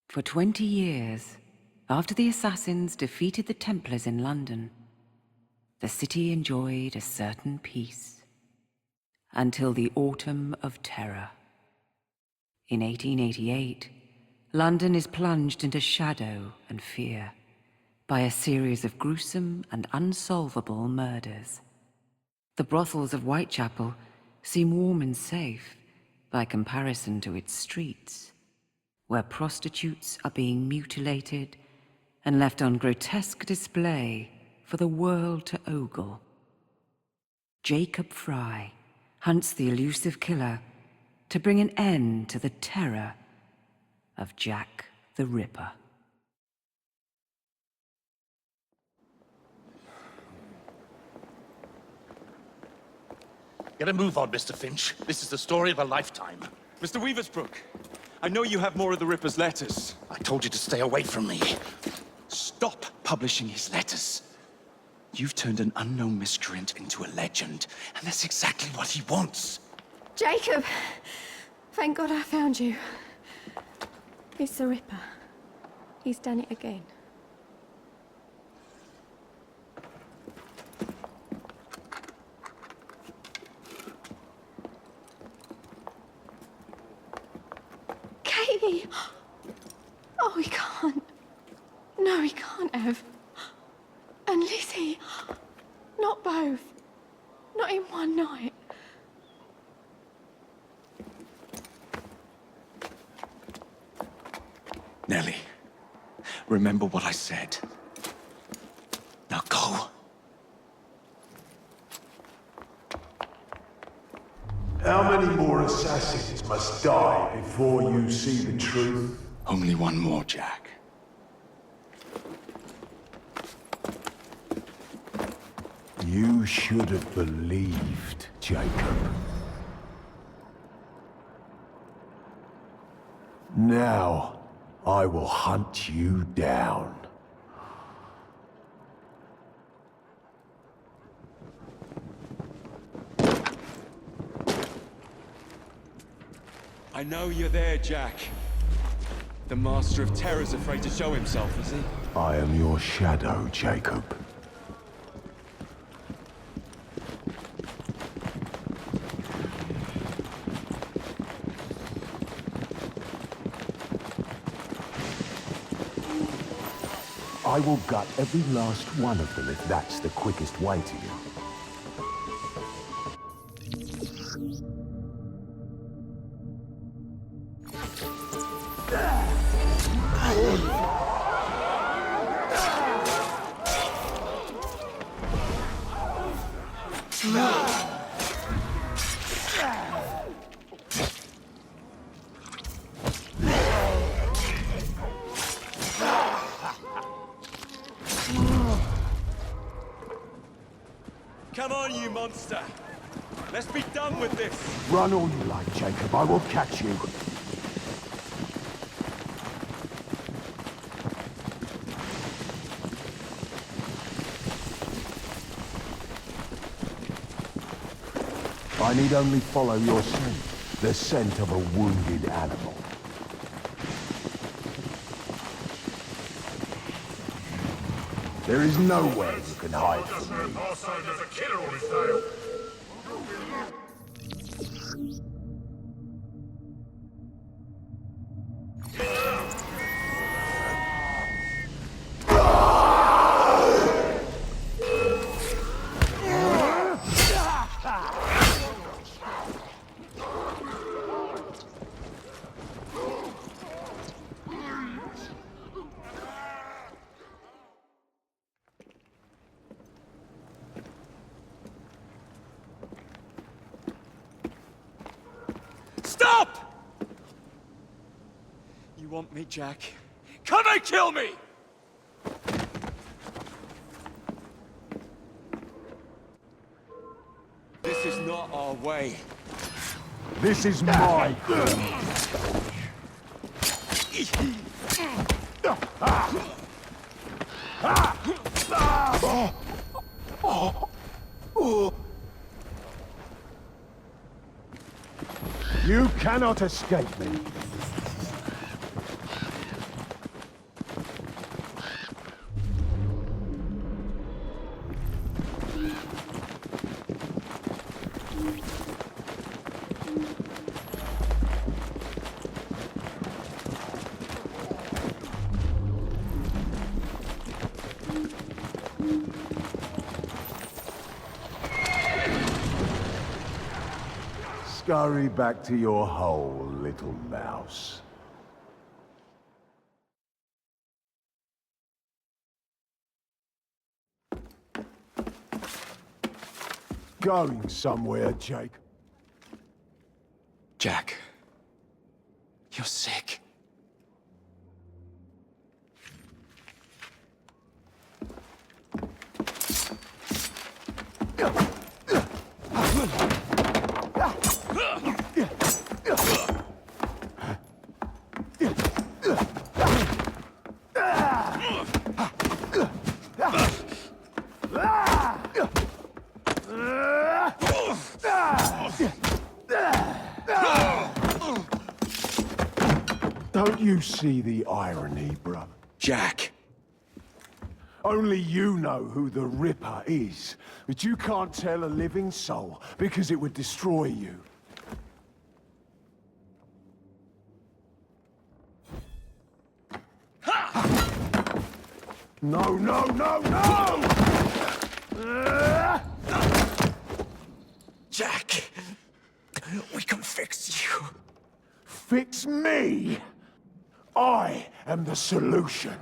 For 20 years, after the assassins defeated the Templars in London, the city enjoyed a certain peace. Until the Autumn of Terror. In 1888, London is plunged into shadow and fear by a series of gruesome and unsolvable murders. The brothels of Whitechapel seem warm and safe by comparison to its streets, where prostitutes are being mutilated and left on grotesque display for the world to ogle. Jacob Fry hunts the elusive killer to bring an end to the terror of Jack the Ripper. Get a move on, Mr. Finch. This is the story of a lifetime. Mr. Weaversbrook, I know you have more of the Ripper's letters. I told you to stay away from me. Stop publishing his letters. You've turned an unknown miscreant into a legend, and that's exactly what he wants. Jacob! Thank God I found you. It's the Ripper. He's done it again. Katie! Oh, he can't. No, he can't have. And Lizzie. Not both. Not in one night. Nellie, remember what I said. Now go. How many more assassins must die before you see the truth? Only one more, Jack. You should have believed, Jacob. Now, I will hunt you down. I know you're there, Jack. The Master of Terror's afraid to show himself, is he? I am your shadow, Jacob. I will gut every last one of them if that's the quickest way to you. Come on, you monster! Let's be done with this! Run all you like, Jacob. I will catch you. I need only follow your scent. The scent of a wounded animal. There is nowhere you can hide from me. There's a killer on his tail. Stop! You want me, Jack? Come and kill me! This is not our way. This is my You cannot escape me. Scurry back to your hole, little mouse. Going somewhere, Jake? Jack, you're sick. Don't you see the irony, bruv? Jack. Only you know who the Ripper is, but you can't tell a living soul because it would destroy you. No, no, no, no! Jack, we can fix you. Fix me? I am the solution.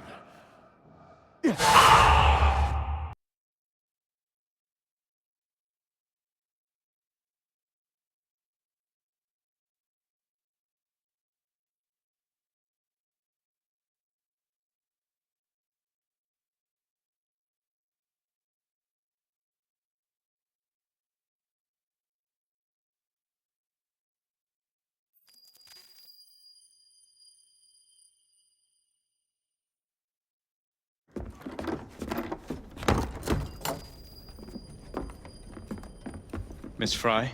Miss Fry?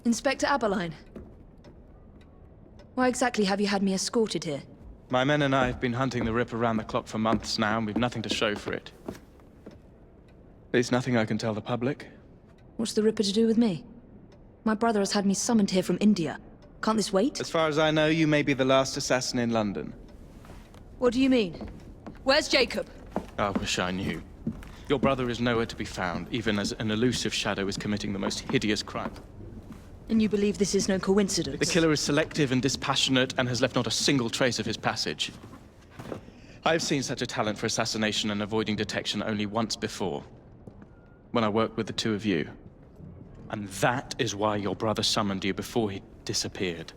Inspector Aberline. Why exactly have you had me escorted here? My men and I have been hunting the Ripper around the clock for months now, and we've nothing to show for it. There's nothing I can tell the public. What's the Ripper to do with me? My brother has had me summoned here from India. Can't this wait? As far as I know, you may be the last assassin in London. What do you mean? Where's Jacob? I wish I knew. Your brother is nowhere to be found, even as an elusive shadow is committing the most hideous crime. And you believe this is no coincidence? The killer is selective and dispassionate and has left not a single trace of his passage. I've seen such a talent for assassination and avoiding detection only once before. When I worked with the two of you. And that is why your brother summoned you before he disappeared.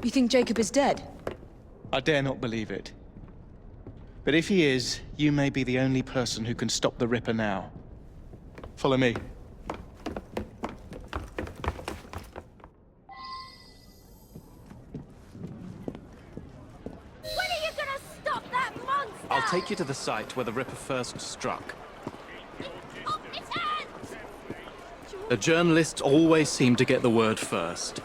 You think Jacob is dead? I dare not believe it. But if he is, you may be the only person who can stop the Ripper now. Follow me. When are you gonna stop that monster? I'll take you to the site where the Ripper first struck. Oh, its hands! The journalists always seem to get the word first.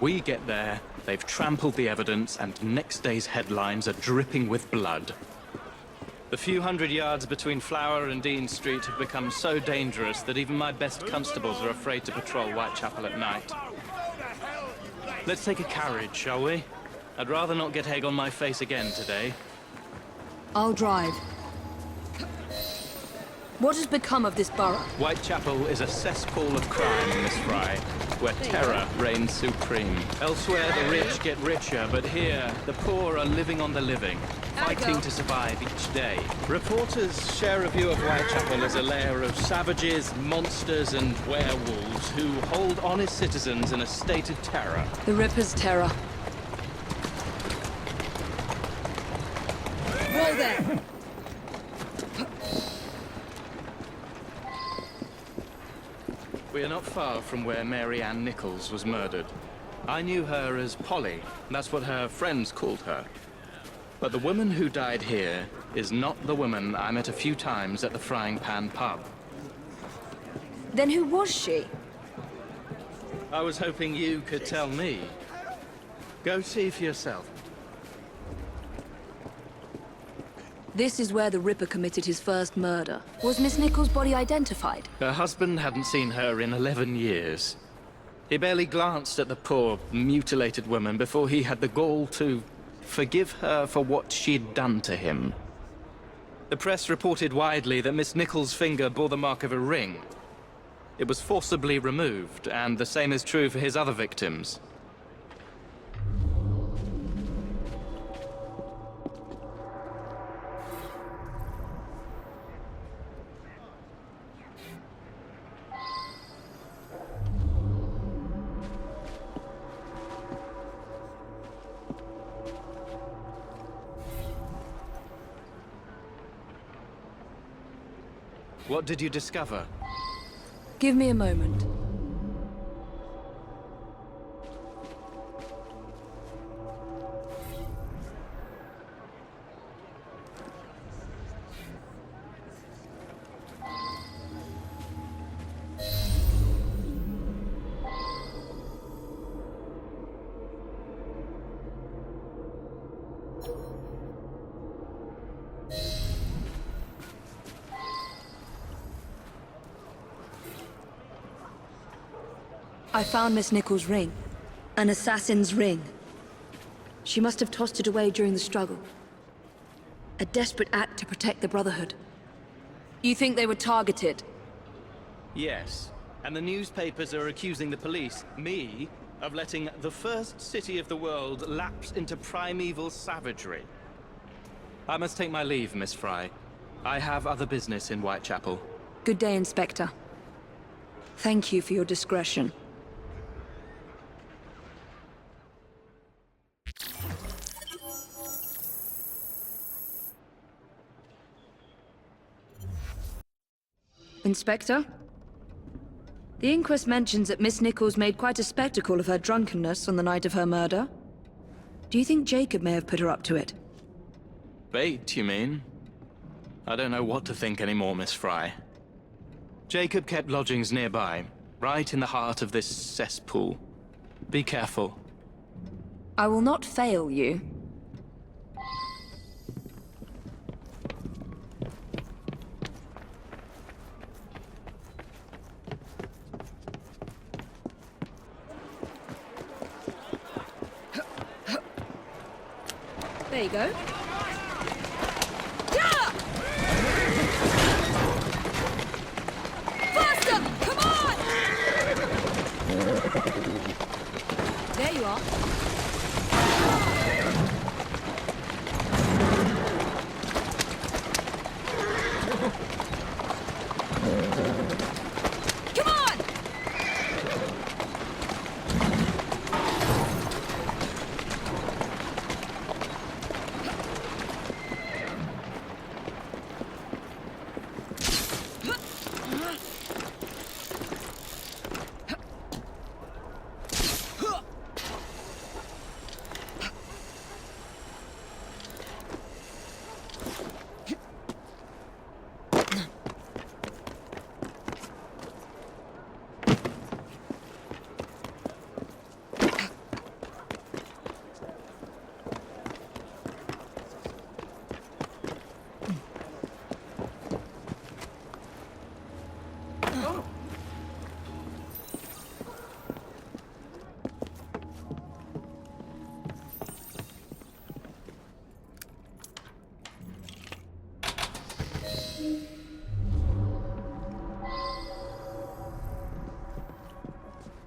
We get there, they've trampled the evidence, and next day's headlines are dripping with blood. The few hundred yards between Flower and Dean Street have become so dangerous that even my best constables are afraid to patrol Whitechapel at night. Let's take a carriage, shall we? I'd rather not get egg on my face again today. I'll drive. What has become of this borough? Whitechapel is a cesspool of crime, Miss Fry, where terror reigns supreme. Elsewhere, the rich get richer, but here, the poor are living on the living, fighting to survive each day. Reporters share a view of Whitechapel as a lair of savages, monsters, and werewolves who hold honest citizens in a state of terror. The Ripper's terror. Whoa there! We are not far from where Mary Ann Nichols was murdered. I knew her as Polly. That's what her friends called her. But the woman who died here is not the woman I met a few times at the Frying Pan pub. Then who was she? I was hoping you could tell me. Go see for yourself. This is where the Ripper committed his first murder. Was Miss Nichols' body identified? Her husband hadn't seen her in 11 years. He barely glanced at the poor, mutilated woman before he had the gall to forgive her for what she'd done to him. The press reported widely that Miss Nichols' finger bore the mark of a ring. It was forcibly removed, and the same is true for his other victims. What did you discover? Give me a moment. I found Miss Nichols' ring. An assassin's ring. She must have tossed it away during the struggle. A desperate act to protect the Brotherhood. You think they were targeted? Yes. And the newspapers are accusing the police, me, of letting the first city of the world lapse into primeval savagery. I must take my leave, Miss Fry. I have other business in Whitechapel. Good day, Inspector. Thank you for your discretion. Inspector? The inquest mentions that Miss Nichols made quite a spectacle of her drunkenness on the night of her murder. Do you think Jacob may have put her up to it? Bait, you mean? I don't know what to think anymore, Miss Fry. Jacob kept lodgings nearby, right in the heart of this cesspool. Be careful. I will not fail you. There you go. Yeah! Faster! Come on! There you are. Come on!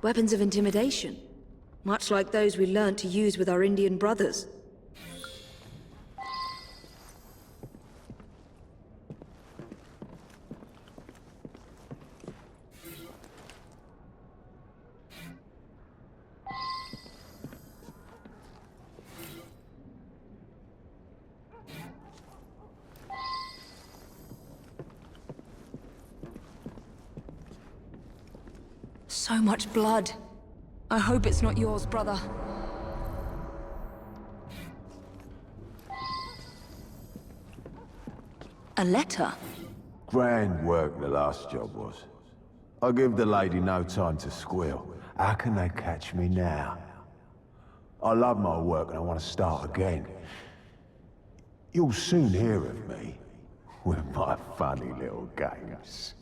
Weapons of intimidation. Much like those we learnt to use with our Indian brothers. So much blood. I hope it's not yours, brother. A letter? Grand work the last job was. I give the lady no time to squeal. How can they catch me now? I love my work and I want to start again. You'll soon hear of me with my funny little games.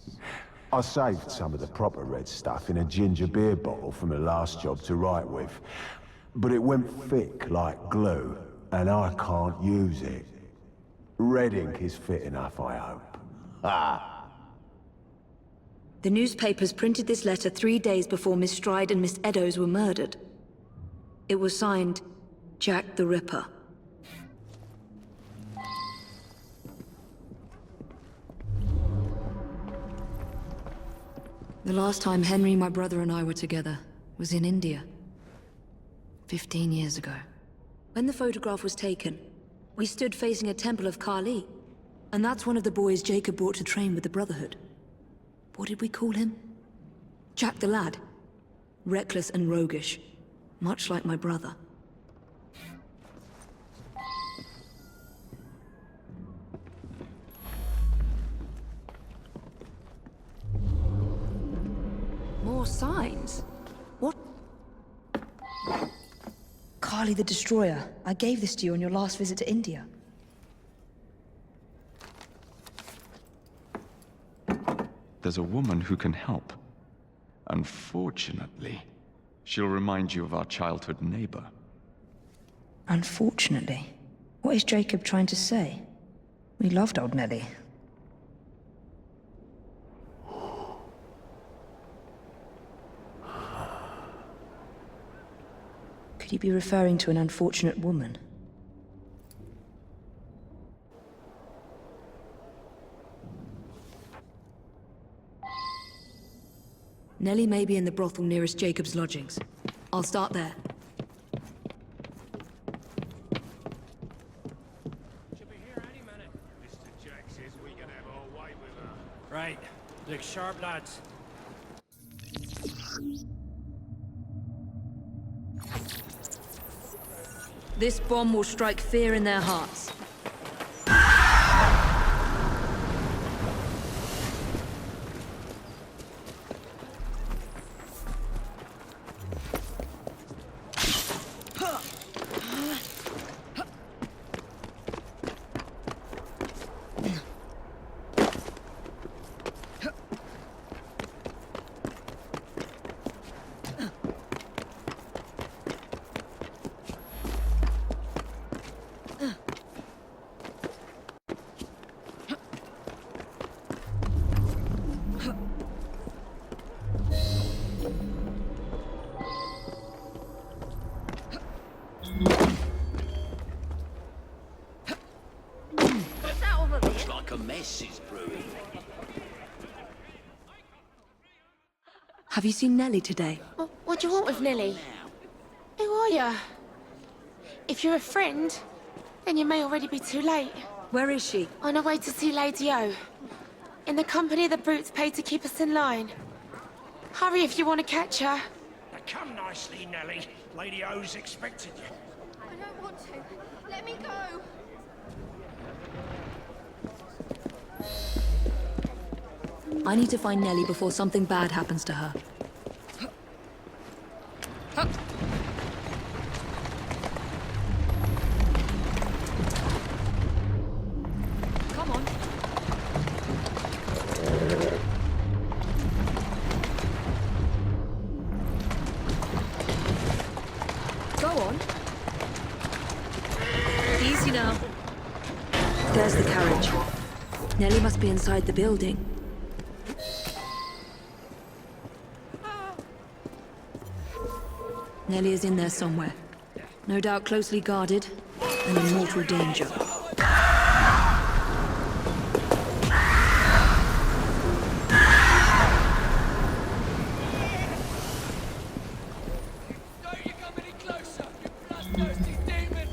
I saved some of the proper red stuff in a ginger beer bottle from the last job to write with, but it went thick like glue, and I can't use it. Red ink is fit enough, I hope. Ah! The newspapers printed this letter 3 days before Miss Stride and Miss Eddowes were murdered. It was signed, Jack the Ripper. The last time Henry, my brother, and I were together was in India. 15 years ago. When the photograph was taken, we stood facing a temple of Kali. And that's one of the boys Jacob brought to train with the Brotherhood. What did we call him? Jack the Lad. Reckless and roguish. Much like my brother. More signs? What? Kali the Destroyer. I gave this to you on your last visit to India. There's a woman who can help. Unfortunately, she'll remind you of our childhood neighbor. Unfortunately? What is Jacob trying to say? We loved old Nellie. Could he be referring to an unfortunate woman? Nellie may be in the brothel nearest Jacob's lodgings. I'll start there. She'll be here any minute. Mr. Jack says we can have our way with her. Right. Look sharp, lads. This bomb will strike fear in their hearts. Have you seen Nellie today? What do you want with Nellie? Who are you? If you're a friend, then you may already be too late. Where is she? On her way to see Lady O. In the company of the brutes paid to keep us in line. Hurry if you want to catch her. Now come nicely, Nellie. Lady O's expected you. I don't want to. Let me go. I need to find Nellie before something bad happens to her. Come on. Go on. Easy now. There's the carriage. Nellie must be inside the building. Nellie is in there somewhere. No doubt closely guarded and in mortal danger. Don't you come any closer, you bloodthirsty demon!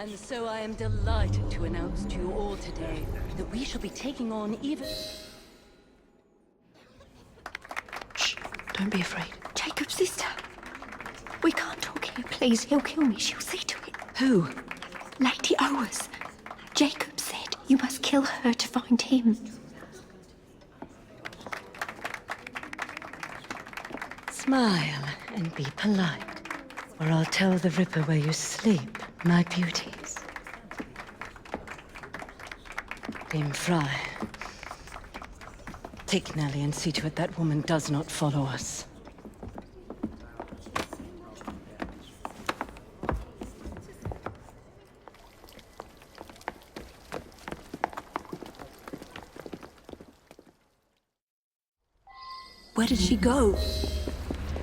And so I am delighted to announce to you all today that we shall be taking on even... Shh, don't be afraid. Jacob's sister. We can't talk here, please. He'll kill me. She'll see to it. Who? Lady Owers. Jacob said you must kill her to find him. Smile and be polite, or I'll tell the Ripper where you sleep, my beauties. Dame Fry, take Nellie and see to it that woman does not follow us. Where did she go?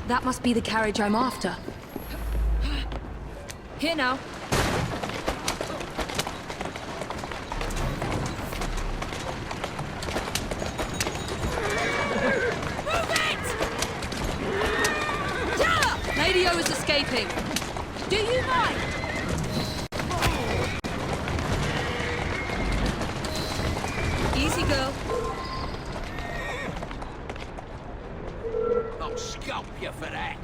That must be the carriage I'm after. Here now. Move it! Lady O is escaping. Do you mind? Easy, girl. I'll scalp you for that.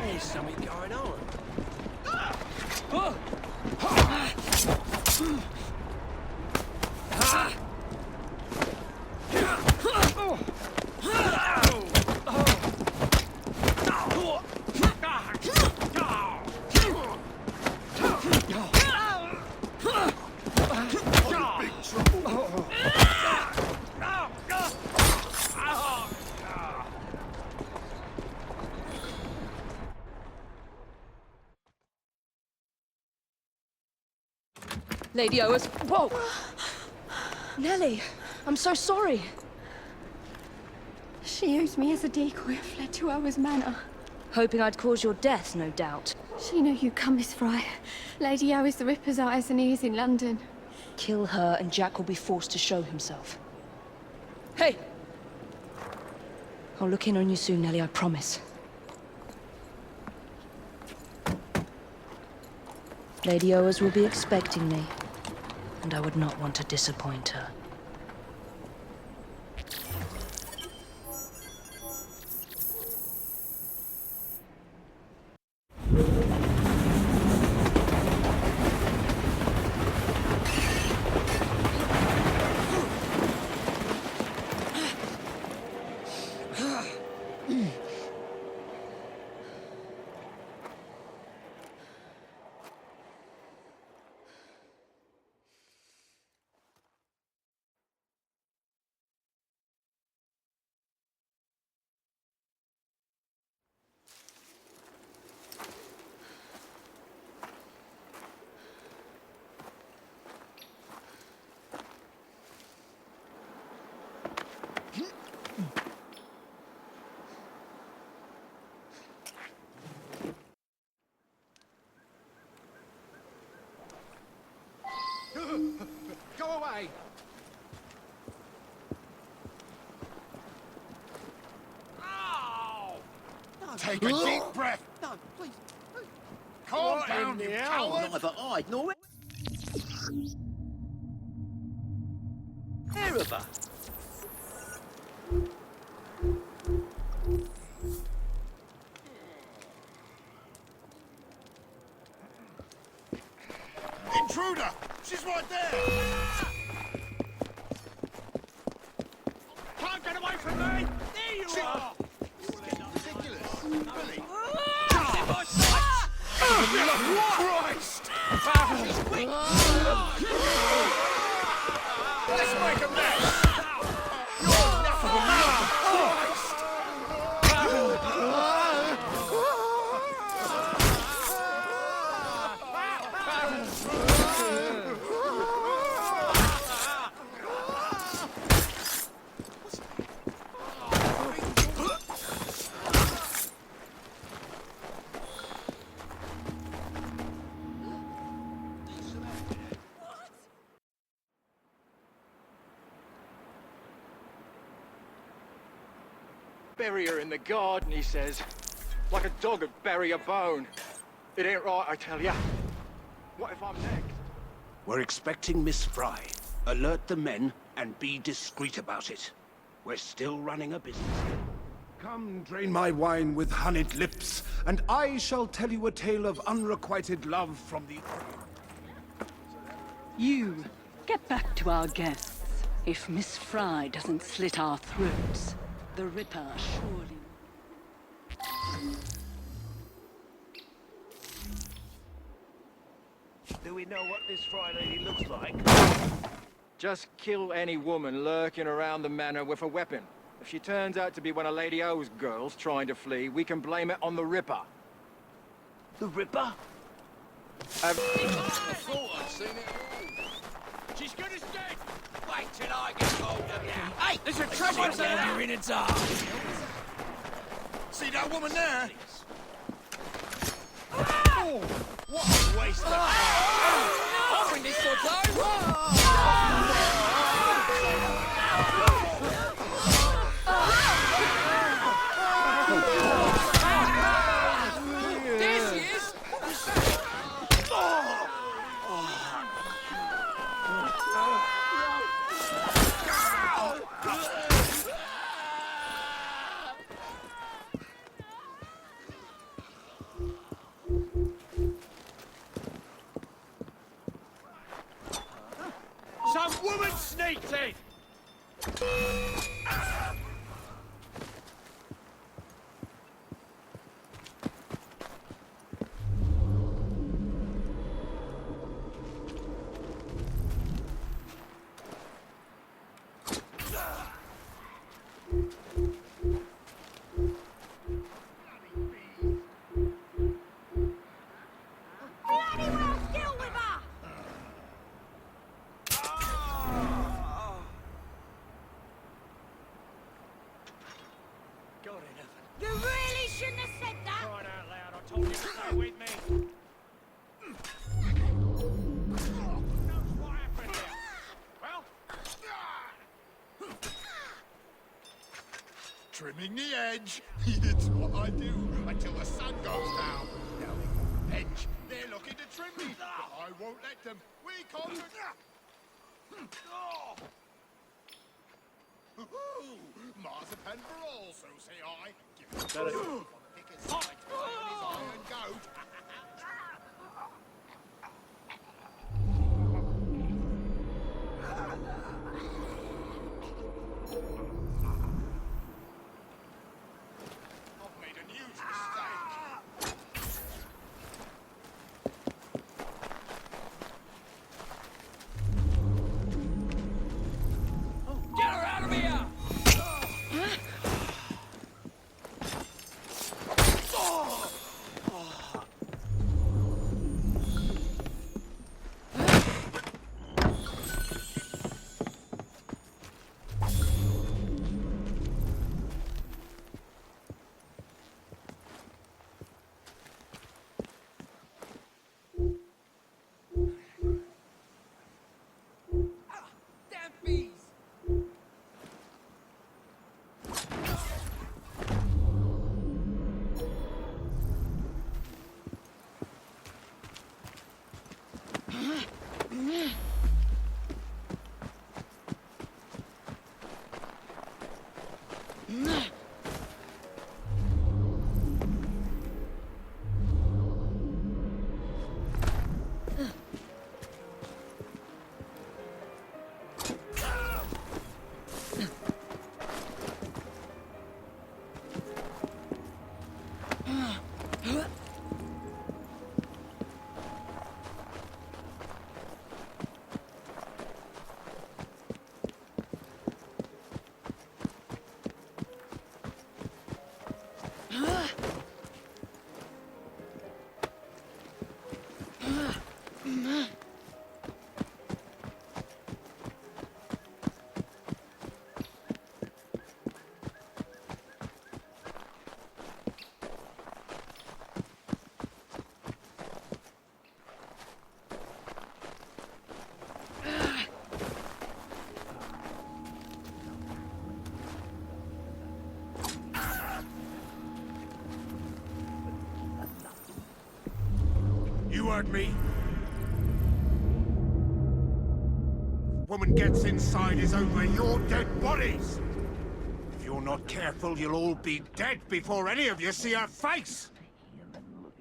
There's something going on. Lady Owers. Whoa! Nellie, I'm so sorry. She used me as a decoy and fled to Owers Manor. Hoping I'd cause your death, no doubt. She knew you'd come, Miss Fry. Lady O is the Ripper's eyes and ears in London. Kill her and Jack will be forced to show himself. Hey! I'll look in on you soon, Nellie, I promise. Lady Owers will be expecting me, and I would not want to disappoint her. Go away! Ow! Take a deep breath! No, please. Calm down, you coward! Neither I nor Erebor. Intruder! She's right there! Can't get away from me! There you are! Ridiculous. Really? Christ! Let's make a mess! You're enough of a Christ! Bury her in the garden, he says. Like a dog would bury a bone. It ain't right, I tell ya. What if I'm next? We're expecting Miss Fry. Alert the men and be discreet about it. We're still running a business. Come, drain my wine with honeyed lips, and I shall tell you a tale of unrequited love from the... You, get back to our guests. If Miss Fry doesn't slit our throats, the Ripper surely... Do we know what this Fry lady looks like? Just kill any woman lurking around the manor with a weapon. If she turns out to be one of Lady O's girls trying to flee, we can blame it on the Ripper. The Ripper? I thought I'd seen it all. She's good as dead! Wait till I get hold of you. Hey, there's a treasure there! You're in its arms. See that woman there? Oh, what a waste of time! I'll bring this one down! There she is! Some woman sneaked in! You really shouldn't have said that! Crying out loud, I told you to stay with me! Knows what happened here. Well? Trimming the edge. It's what I do until the sun goes down. Now they edge. They're looking to trim me, but I won't let them. We conquered. Marzipan for all, so say I. Give it Better. on the thickest side on his iron goat. I've made a huge mistake. Get her out of here! Damn bees! heard me? Woman gets inside is over your dead bodies. If you're not careful, you'll all be dead before any of you see her face.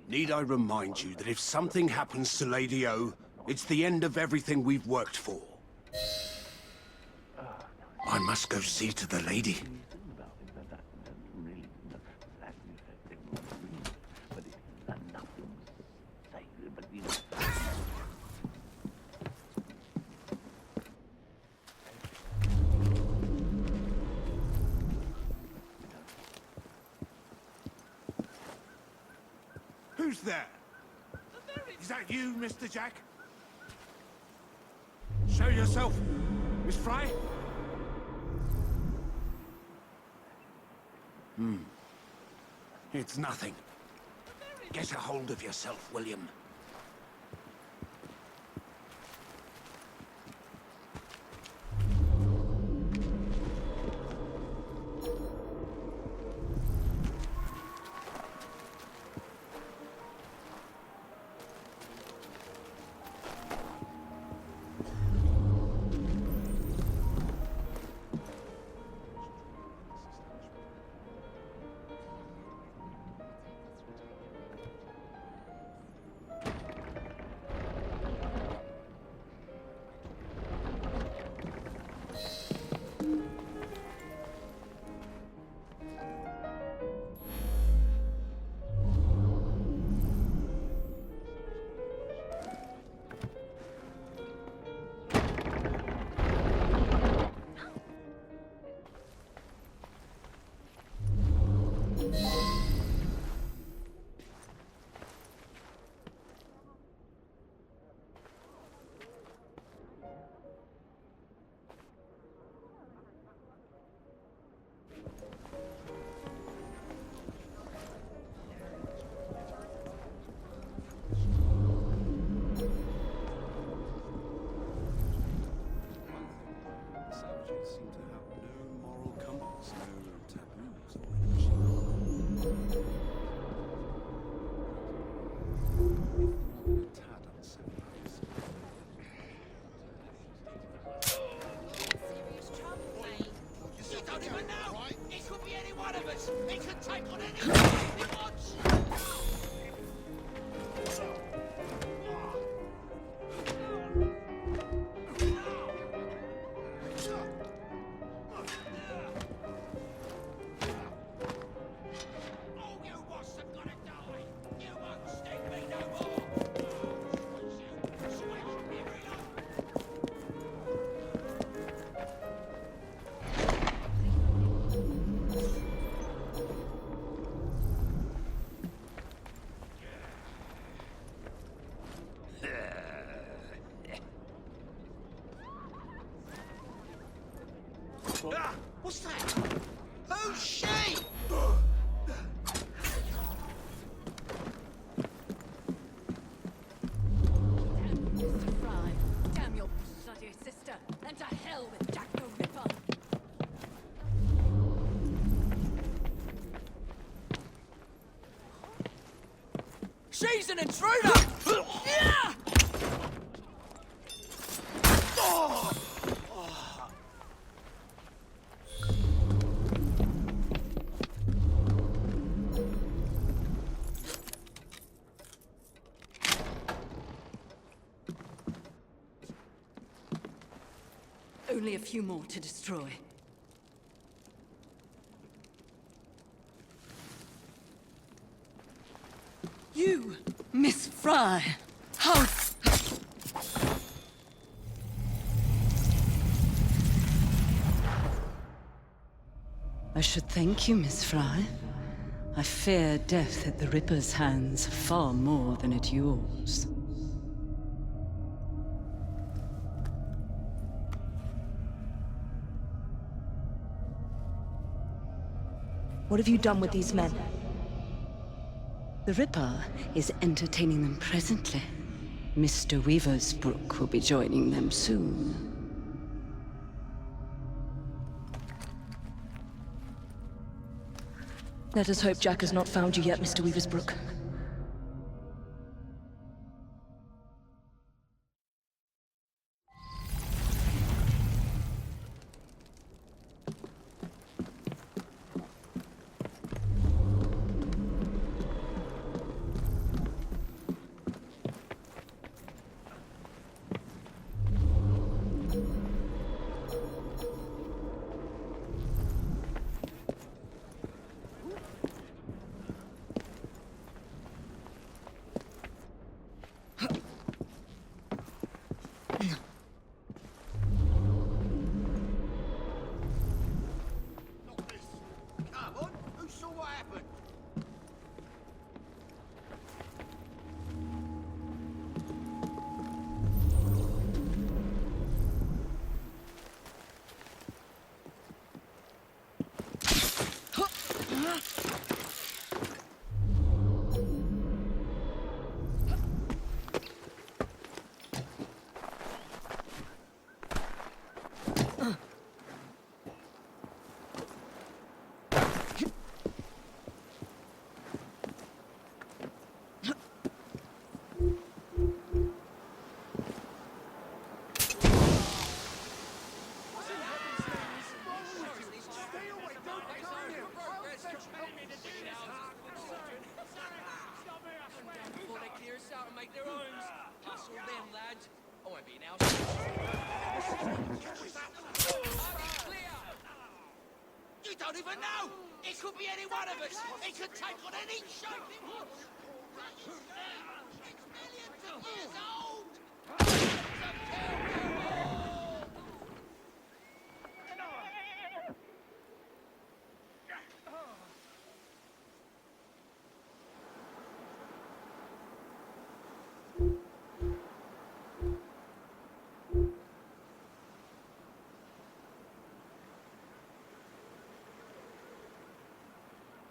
Need I remind you that if something happens to Lady O, it's the end of everything we've worked for? I must go see to the lady. Who's there? Is that you, Mr. Jack? Show yourself, Miss Fry. It's nothing. Get a hold of yourself, William. What's that? Who's she? Mr. Fry, damn your bloody sister, and to hell with Jack the Ripper. She's an intruder! Yeah! Only a few more to destroy. You, Miss Fry, how... I should thank you, Miss Fry. I fear death at the Ripper's hands far more than at yours. What have you done with these men? The Ripper is entertaining them presently. Mr. Weaversbrook will be joining them soon. Let us hope Jack has not found you yet, Mr. Weaversbrook. You don't even know! It could be any one of us! It could take on any shape it wants! It's millions of years old!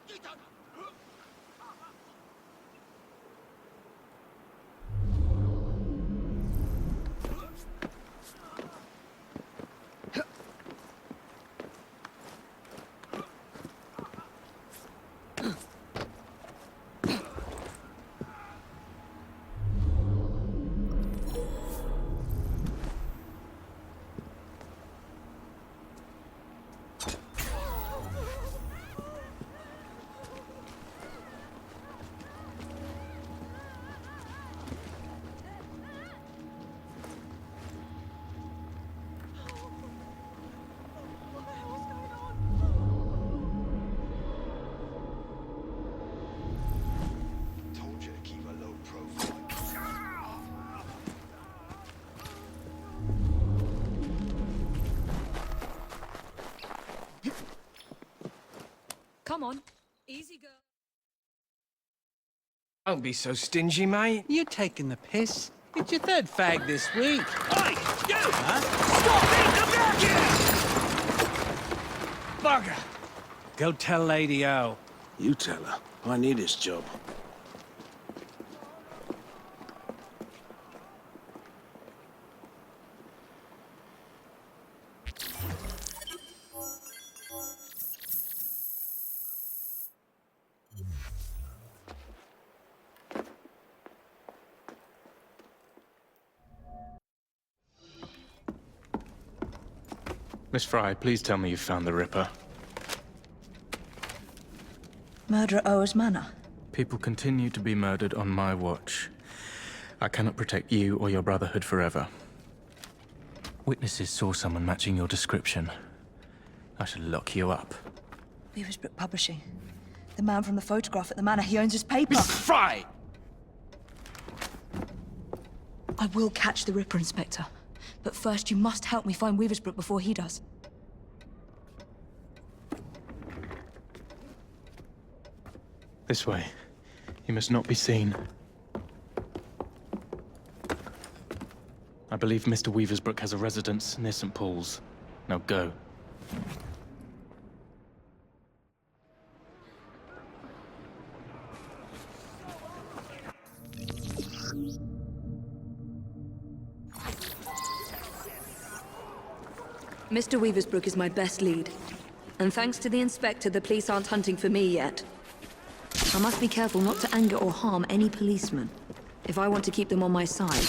You don't... Come on. Easy, girl. Don't be so stingy, mate. You're taking the piss. It's your third fag this week. Oi! You! Huh? Stop it! Come back here! Bugger! Go tell Lady O. You tell her. I need this job. Miss Fry, please tell me you found the Ripper. Murder at Oa's Manor. People continue to be murdered on my watch. I cannot protect you or your Brotherhood forever. Witnesses saw someone matching your description. I should lock you up. Weaversbrook Publishing. The man from the photograph at the manor, he owns his paper. Mrs. Fry! I will catch the Ripper, Inspector. But first, you must help me find Weaversbrook before he does. This way. You must not be seen. I believe Mr. Weaversbrook has a residence near St. Paul's. Now go. Mr. Weaversbrook is my best lead. And thanks to the Inspector, the police aren't hunting for me yet. I must be careful not to anger or harm any policeman, if I want to keep them on my side.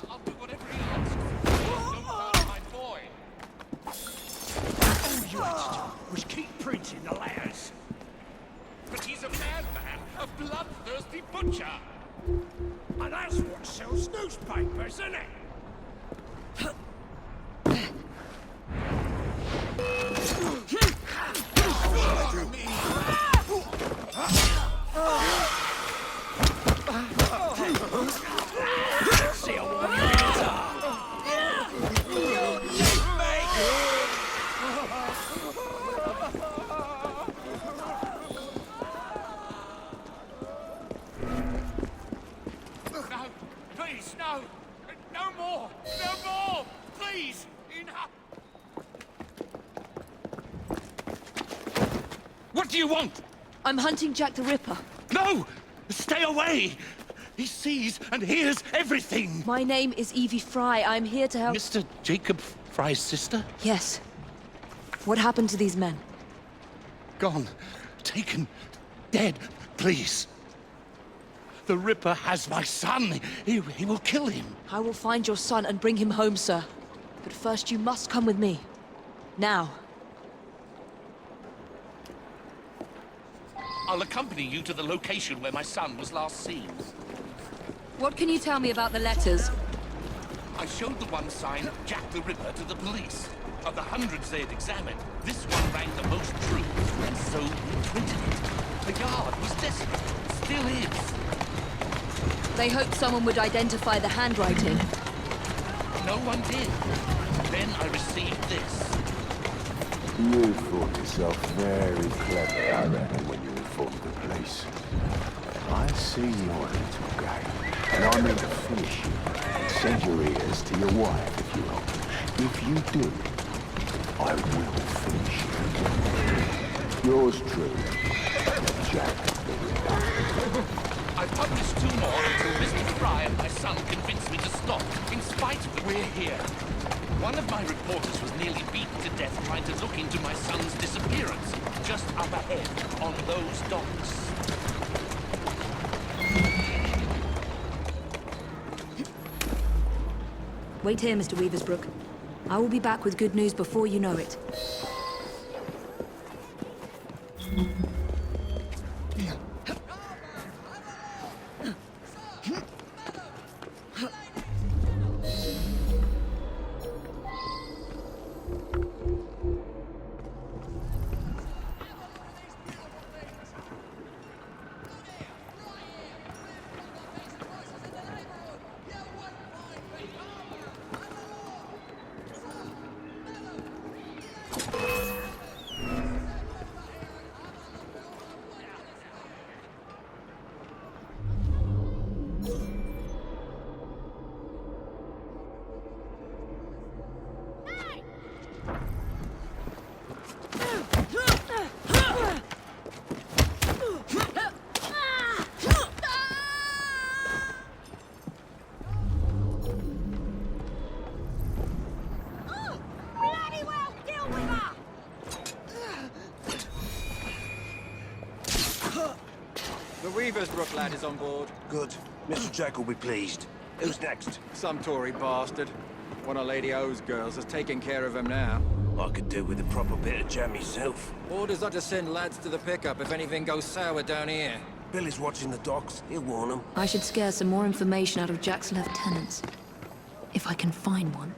I'll do whatever he asks. Don't hurt my boy. All you had to do was keep printing the letters. But he's a madman, a bloodthirsty butcher. And that's what sells newspapers, isn't it? See how warm your hands are. No, please, no. No more. No more. Please. Enough. What do you want? I'm hunting Jack the Ripper. No! Stay away! He sees and hears everything! My name is Evie Fry. I'm here to help... Mr. Jacob Fry's sister? Yes. What happened to these men? Gone. Taken. Dead. Please. The Ripper has my son. He will kill him. I will find your son and bring him home, sir. But first you must come with me. Now. I'll accompany you to the location where my son was last seen. What can you tell me about the letters? I showed the one signed Jack the Ripper to the police. Of the hundreds they had examined, this one rang the most true, and so we printed it. The Yard was desperate. Still is. They hoped someone would identify the handwriting. No one did. Then I received this. You thought yourself very clever, I reckon, when you informed the police. I see your little game, and I mean to finish you. Send your ears to your wife, if you will. If you do, I will finish you. Yours truly, Jack the Ripper. I published 2 more until Mr. Fry and my son convinced me to stop. In spite of it, we're here. One of my reporters was nearly beaten to death trying to look into my son's disappearance, just up ahead, on those docks. Wait here, Mr. Weaversbrook. I will be back with good news before you know it. The Weaversbrook lad is on board. Good. Mr. Jack will be pleased. Who's next? Some Tory bastard. One of Lady O's girls is taking care of him now. I could do with a proper bit of jam myself. Orders are to send lads to the pickup if anything goes sour down here. Billy's watching the docks. He'll warn them. I should scare some more information out of Jack's lieutenants. If I can find one.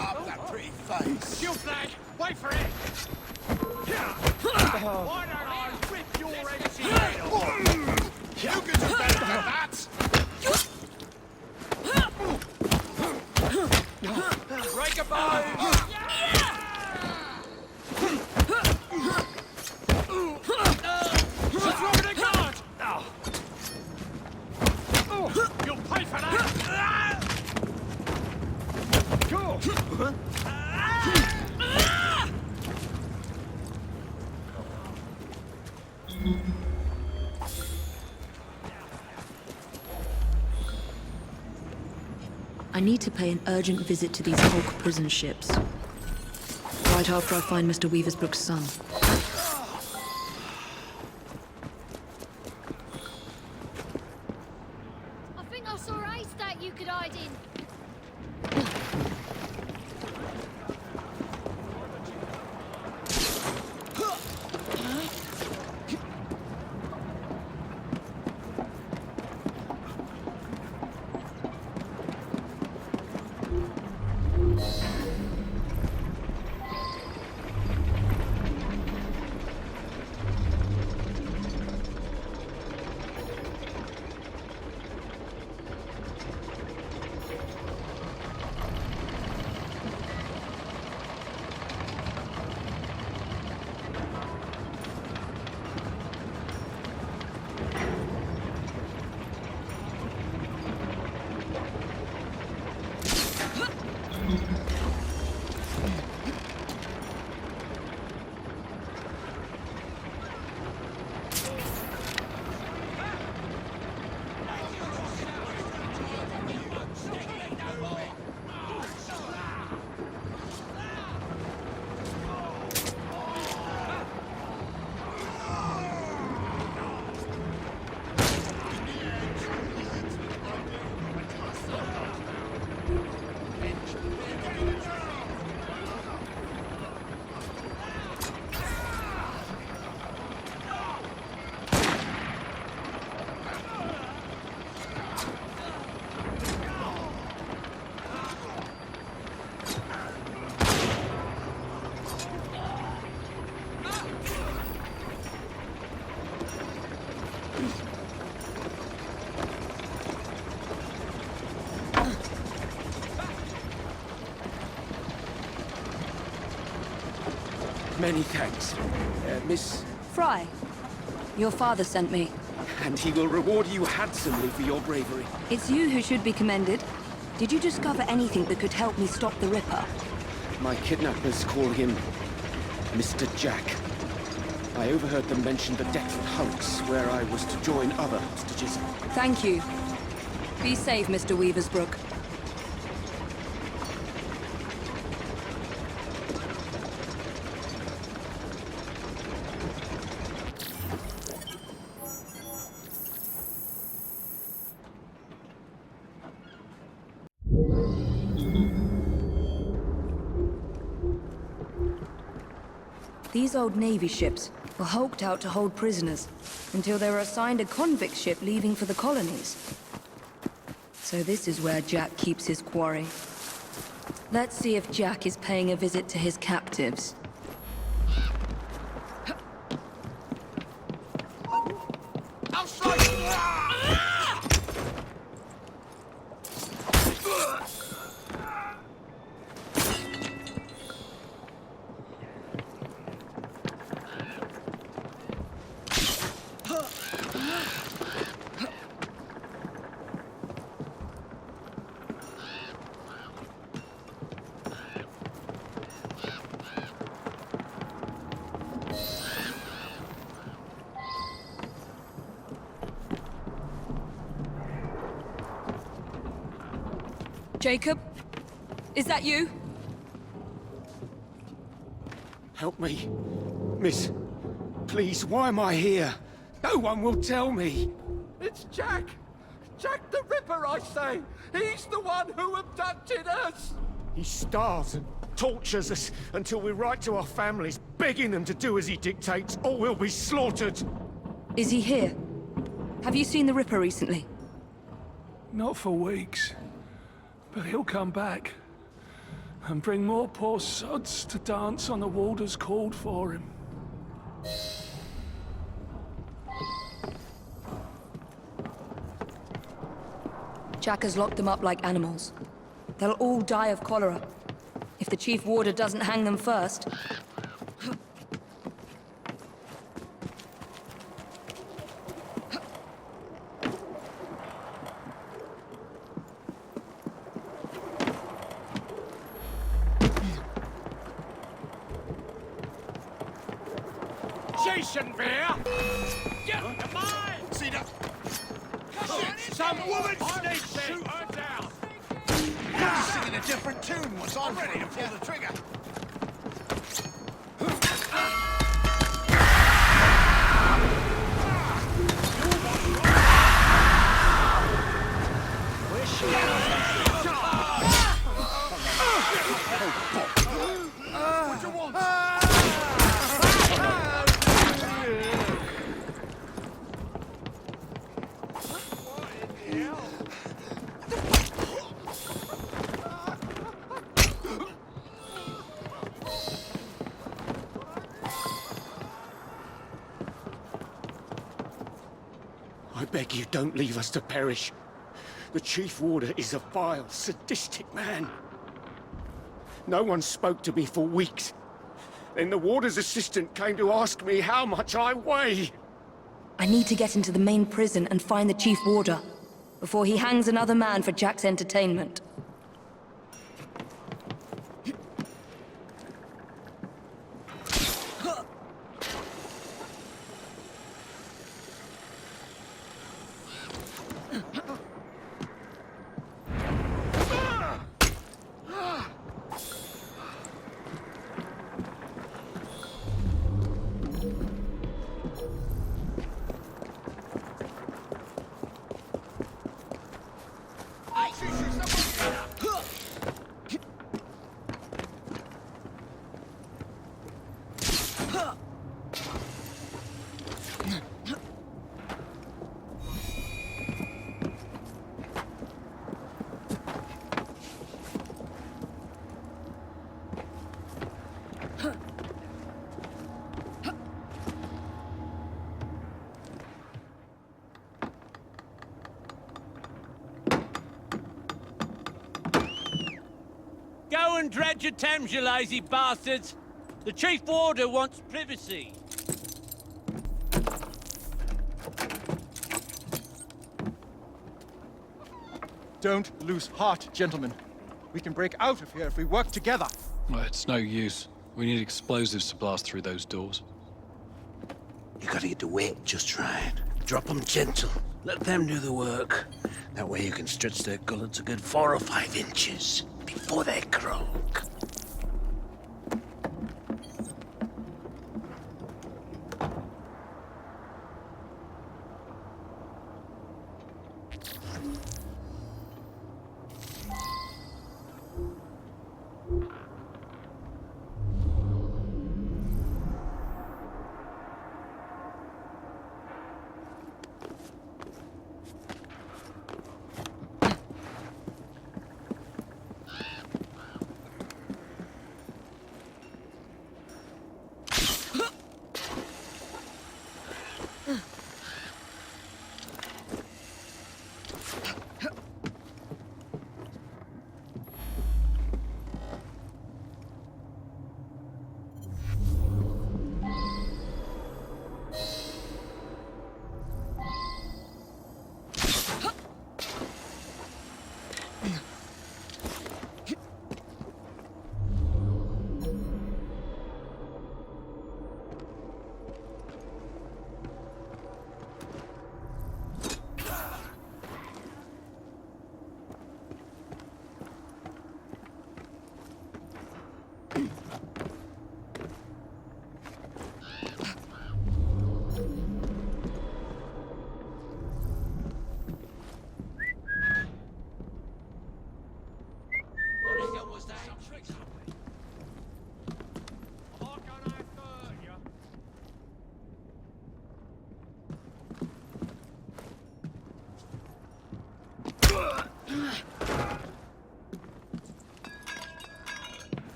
up that pretty face. You flag! Wait for it! Why don't I rip your empty head off? You can do better than that. Break a bone! What's wrong with the guard? You'll pay for that! Cool! I need to pay an urgent visit to these Hulk prison ships. Right after I find Mr. Weaversbrook's son. I think I saw a haystack you could hide in. Many thanks. Miss... Fry, your father sent me. And he will reward you handsomely for your bravery. It's you who should be commended. Did you discover anything that could help me stop the Ripper? My kidnappers call him Mr. Jack. I overheard them mention the Dexter Hulks, where I was to join other hostages. Thank you. Be safe, Mr. Weaversbrook. These old Navy ships were hulked out to hold prisoners until they were assigned a convict ship leaving for the colonies. So this is where Jack keeps his quarry. Let's see if Jack is paying a visit to his captives. I'll strike! Jacob? Is that you? Help me. Miss, please, why am I here? No one will tell me. It's Jack! Jack the Ripper, I say! He's the one who abducted us! He starves and tortures us until we write to our families, begging them to do as he dictates, or we'll be slaughtered. Is he here? Have you seen the Ripper recently? Not for weeks. But he'll come back. and bring more poor sods to dance on the Warders called for him. Jack has locked them up like animals. They'll all die of cholera. If the Chief Warder doesn't hang them first. Jason Bear! Get the mine! See that? Some woman snake shoot her down! You're singing a different tune. Was I'm ready to pull the trigger. Where's she What you want? I beg you, don't leave us to perish. The Chief Warder is a vile, sadistic man. No one spoke to me for weeks. Then the Warder's assistant came to ask me how much I weigh. I need to get into the main prison and find the Chief Warder before he hangs another man for Jack's entertainment. Go and dredge your Thames, you lazy bastards! The Chief Warder wants privacy. Don't lose heart, gentlemen. We can break out of here if we work together. Well, it's no use. We need explosives to blast through those doors. You gotta get the weight just right. Drop them gentle. Let them do the work. That way you can stretch their gullets a good 4 or 5 inches before they croak.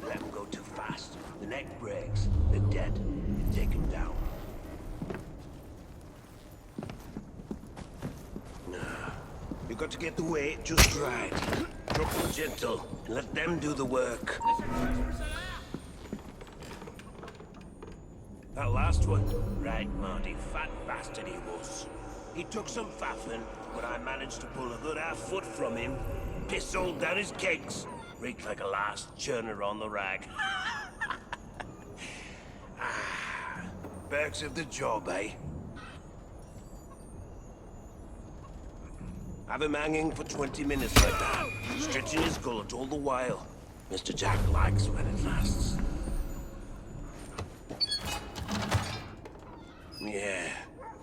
Let them go too fast. The neck breaks. They're dead. You take them down. You've got to get the weight just right. Drop them gentle, and let them do the work. That last one? Right, Marty. Fat bastard he was. He took some faffing, but I managed to pull a good half-foot from him. Piss all down his kegs. Reeked like a last churner on the rag. Perks of the job, eh? Have him hanging for 20 minutes like that, stretching his gullet all the while. Mr. Jack likes when it lasts. Yeah,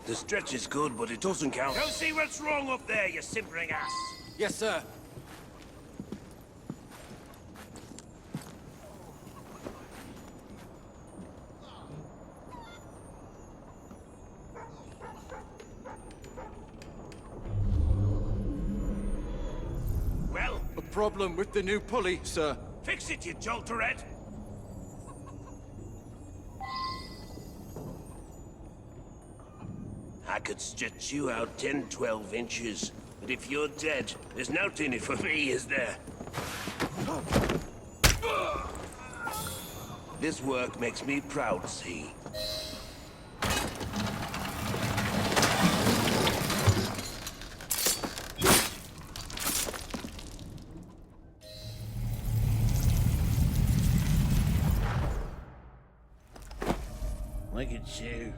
the stretch is good, but it doesn't count. Go see what's wrong up there, you simpering ass. Yes, sir. Well? A problem with the new pulley, sir. Fix it, you jolterhead! I could stretch you out 10, 12 inches. But if you're dead, there's nothing in it for me, is there? This work makes me proud, see? Look at you.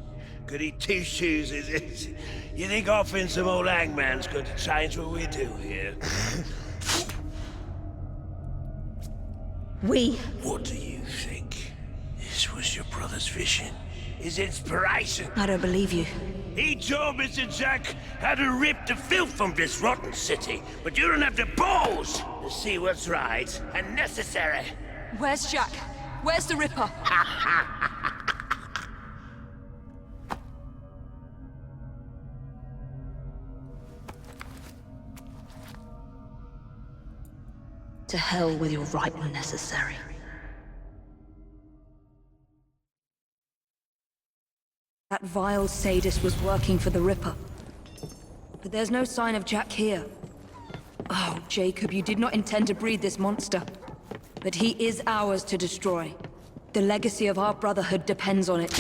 Goody two-shoes, is it? You think offering some old hangman's going to change what we do here? What do you think? This was your brother's vision? His inspiration? I don't believe you. He told Mr. Jack how to rip the filth from this rotten city, but you don't have the balls to see what's right and necessary. Where's Jack? Where's the Ripper? To hell with your right and necessary. That vile sadist was working for the Ripper. But there's no sign of Jack here. Oh, Jacob, you did not intend to breed this monster. But he is ours to destroy. The legacy of our brotherhood depends on it.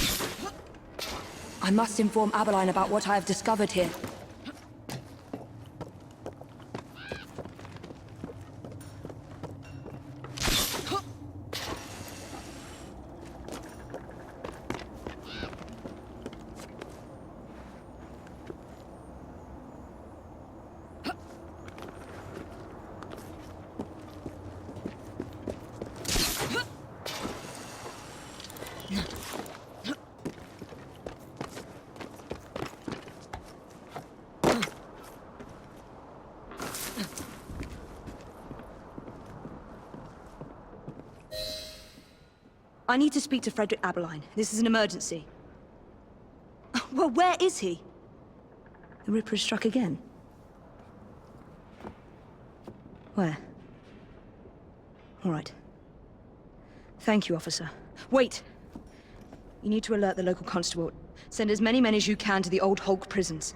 I must inform Abeline about what I have discovered here. I need to speak to Frederick Abeline. This is an emergency. Well, where is he? The Ripper has struck again. Where? All right. Thank you, officer. Wait! You need to alert the local constable. Send as many men as you can to the old Hulk prisons.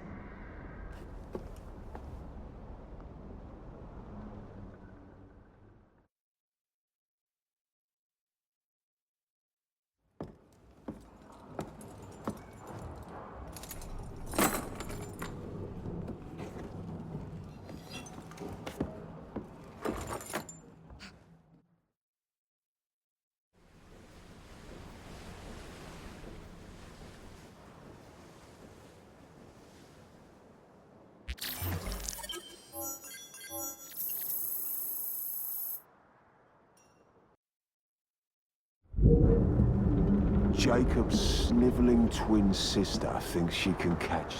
Jacob's sniveling twin sister thinks she can catch...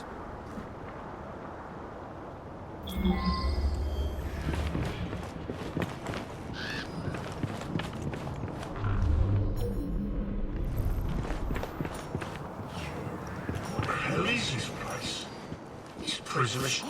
What the hell is this place? This prisoners.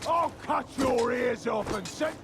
I'll cut your ears off and send...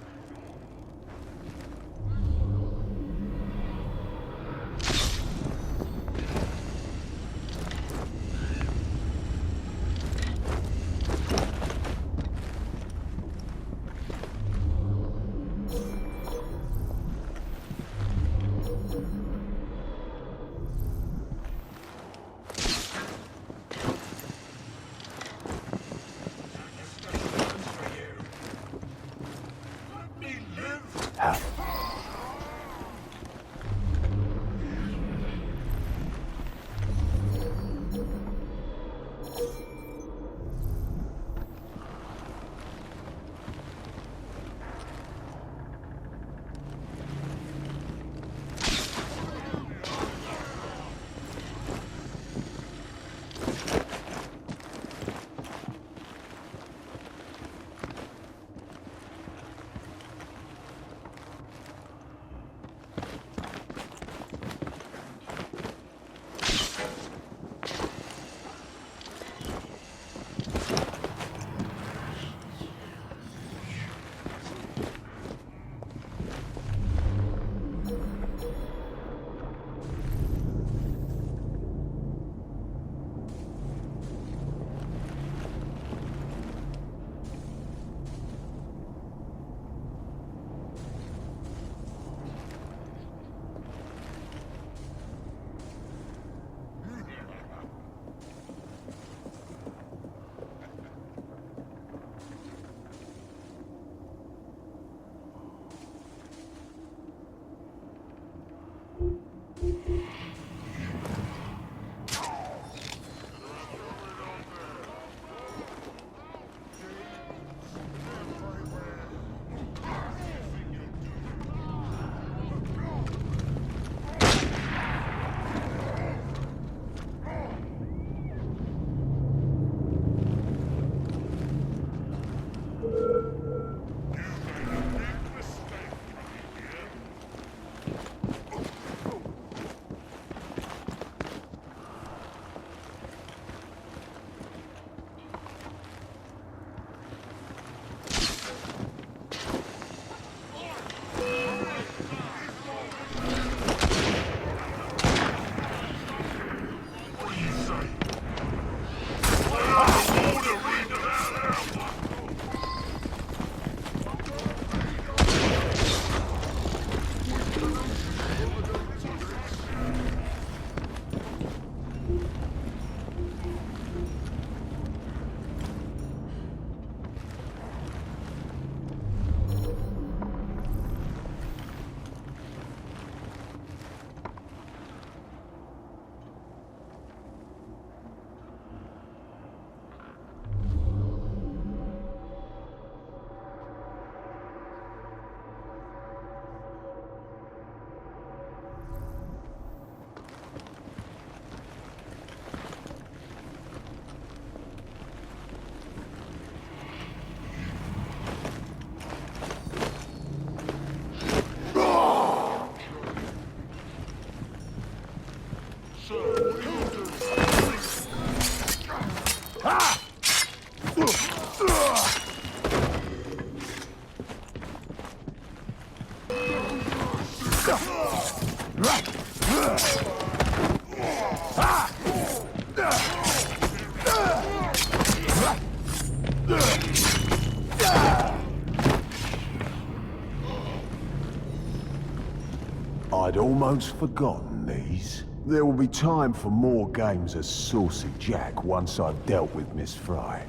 I'd almost forgotten these. There will be time for more games as Saucy Jack once I've dealt with Miss Fry.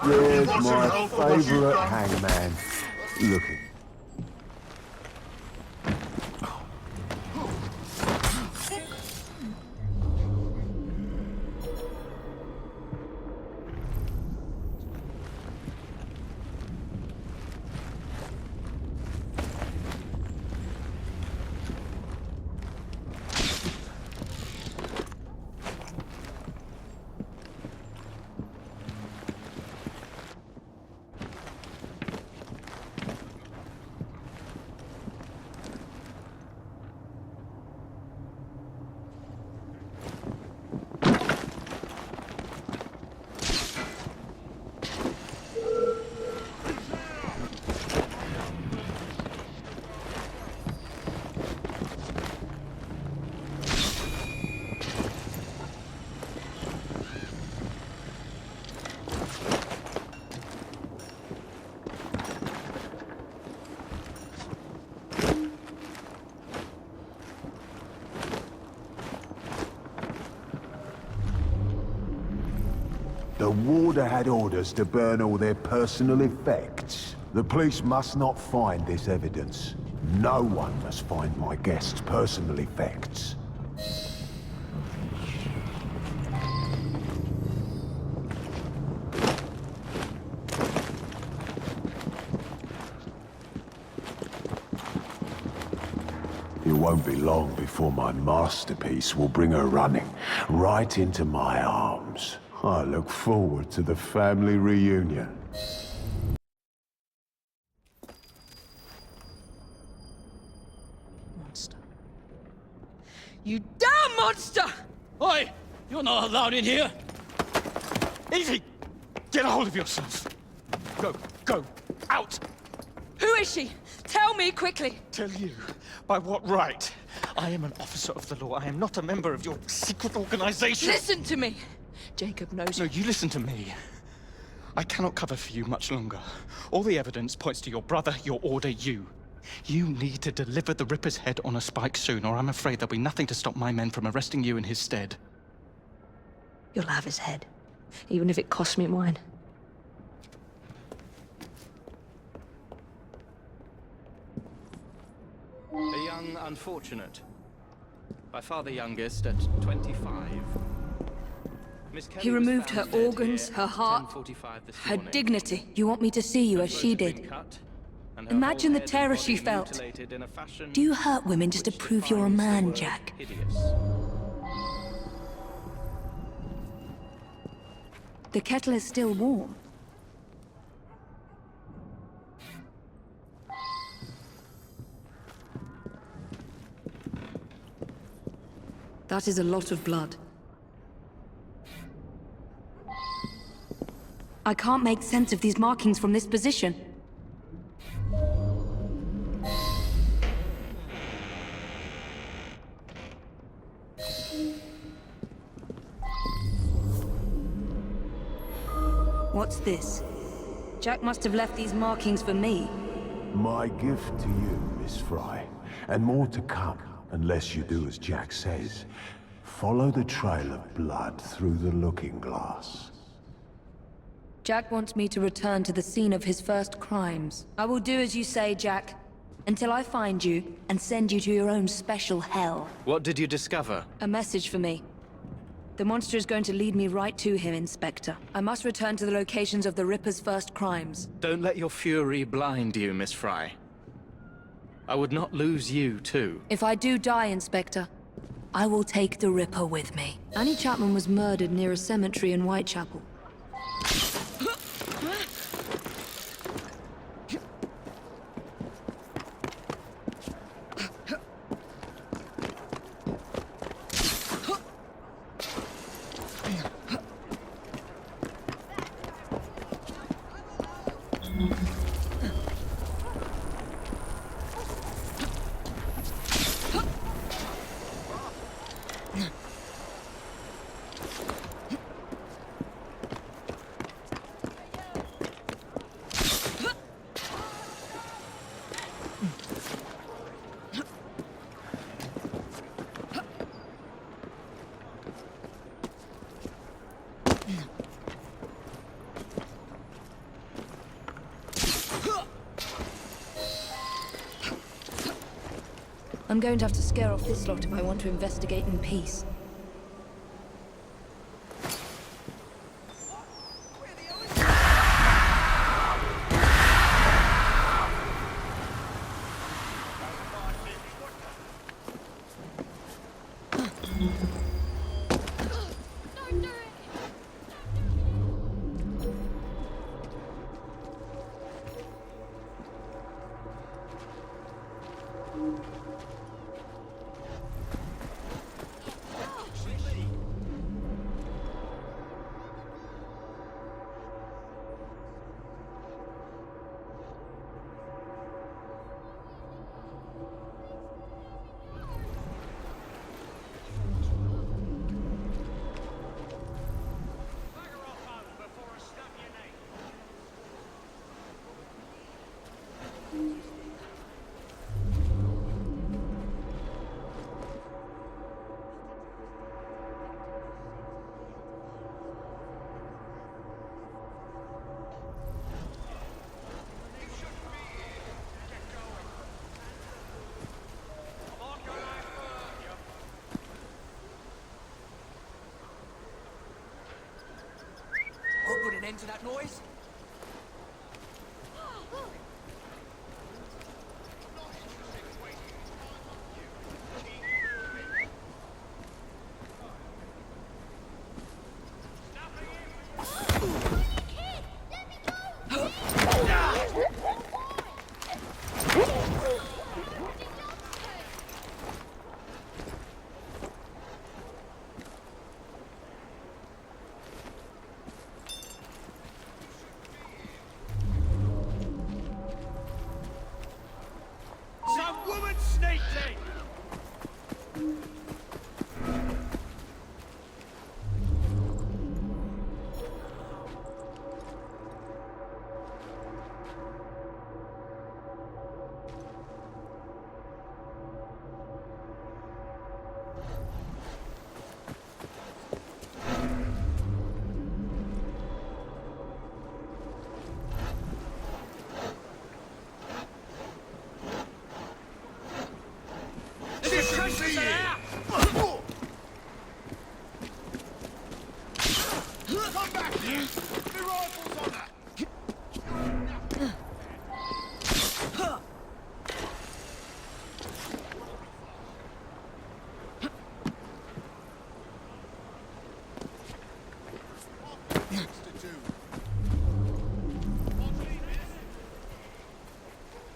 There's my favourite hangman. Looking. The warder had orders to burn all their personal effects. The police must not find this evidence. No one must find my guest's personal effects. It won't be long before my masterpiece will bring her running right into my arms. I look forward to the family reunion. Monster. You damn monster! Oi! You're not allowed in here! Easy! Get a hold of yourself! Go! Out! Who is she? Tell me quickly! Tell you? By what right? I am an officer of the law. I am not a member of your secret organization! Listen to me! Jacob knows you. No, you listen to me. I cannot cover for you much longer. All the evidence points to your brother, your order, you. You need to deliver the Ripper's head on a spike soon, or I'm afraid there'll be nothing to stop my men from arresting you in his stead. You'll have his head, even if it costs me mine. A young unfortunate. By far the youngest at 25. He removed her organs, her heart, her dignity. You want me to see you as she did? Imagine the terror she felt. Do you hurt women just to prove you're a man, Jack? The kettle is still warm. That is a lot of blood. I can't make sense of these markings from this position. What's this? Jack must have left these markings for me. My gift to you, Miss Fry. And more to come, unless you do as Jack says. Follow the trail of blood through the looking glass. Jack wants me to return to the scene of his first crimes. I will do as you say, Jack. Until I find you and send you to your own special hell. What did you discover? A message for me. The monster is going to lead me right to him, Inspector. I must return to the locations of the Ripper's first crimes. Don't let your fury blind you, Miss Fry. I would not lose you, too. If I do die, Inspector, I will take the Ripper with me. Annie Chapman was murdered near a cemetery in Whitechapel. I'm going to have to scare off this lot if I want to investigate in peace. Put an end to that noise?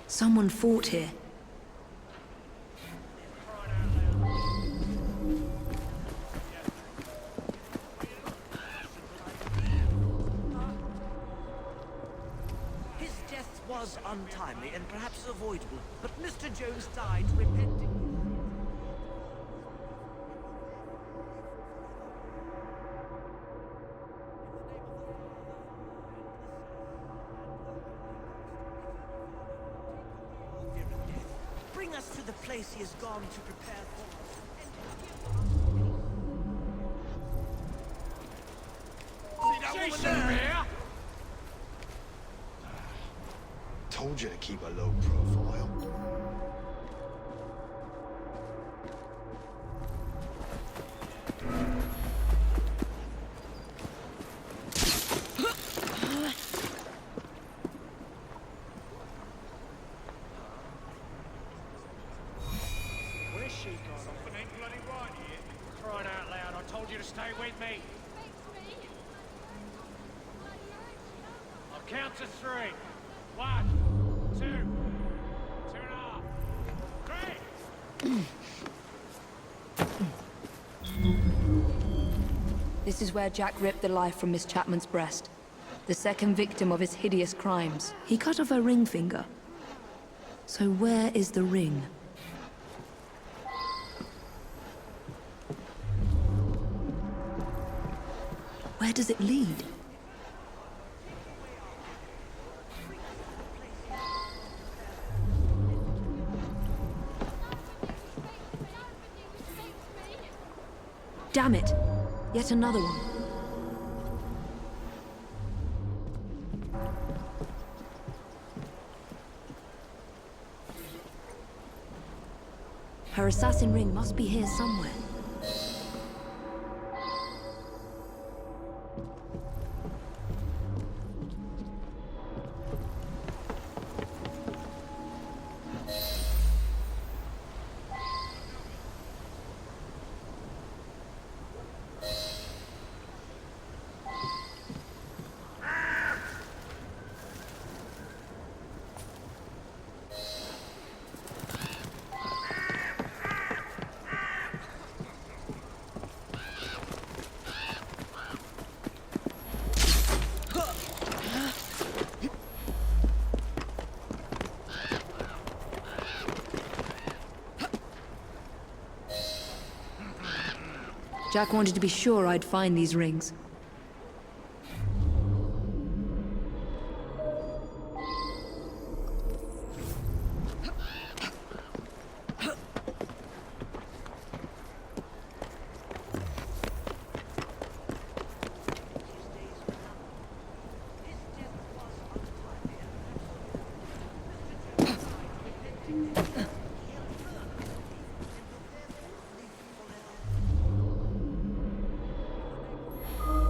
Someone fought here. untimely and perhaps avoidable, but Mr. Jones died repenting. Bring us to the place he has gone to prepare for us. Jason here! Told you to keep a low profile. Where's she gone? Something ain't bloody right here. Crying out loud, I told you to stay with me. I'll count to 3. 1, 2, 2.5, 3! This is where Jack ripped the life from Miss Chapman's breast. The second victim of his hideous crimes. He cut off her ring finger. So where is the ring? Where does it lead? Damn it! Yet another one. Her assassin ring must be here somewhere. Jack wanted to be sure I'd find these rings.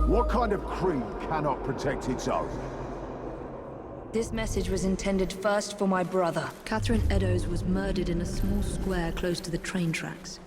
What kind of creed cannot protect its own? This message was intended first for my brother. Catherine Eddowes was murdered in a small square close to the train tracks.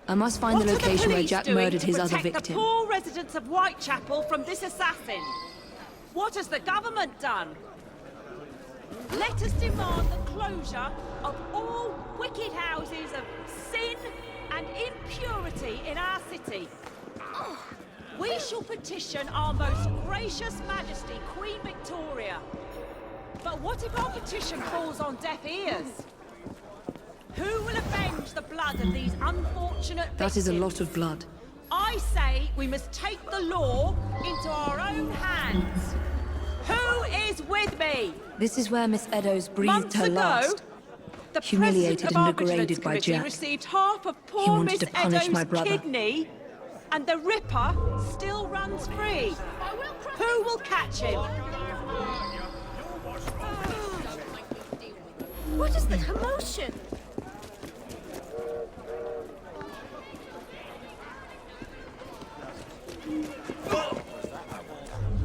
I must find the location where Jack murdered his other victim. The poor residents of Whitechapel from this assassin. What has the government done? Let us demand the closure of all wicked houses of sin and impurity in our city. We shall petition our most gracious Majesty, Queen Victoria. But what if our petition falls on deaf ears? Who will avenge the blood of these unfortunate victims? That is a lot of blood. I say we must take the law into our own hands. Who is with me? This is where Miss Eddowes breathed Months her ago, last. the Humiliated president and of our vigilance degraded by committee Jack. received half of He poor wanted Miss to punish my Eddowes' brother. kidney, and the Ripper still runs free. Who will catch him? What is the commotion?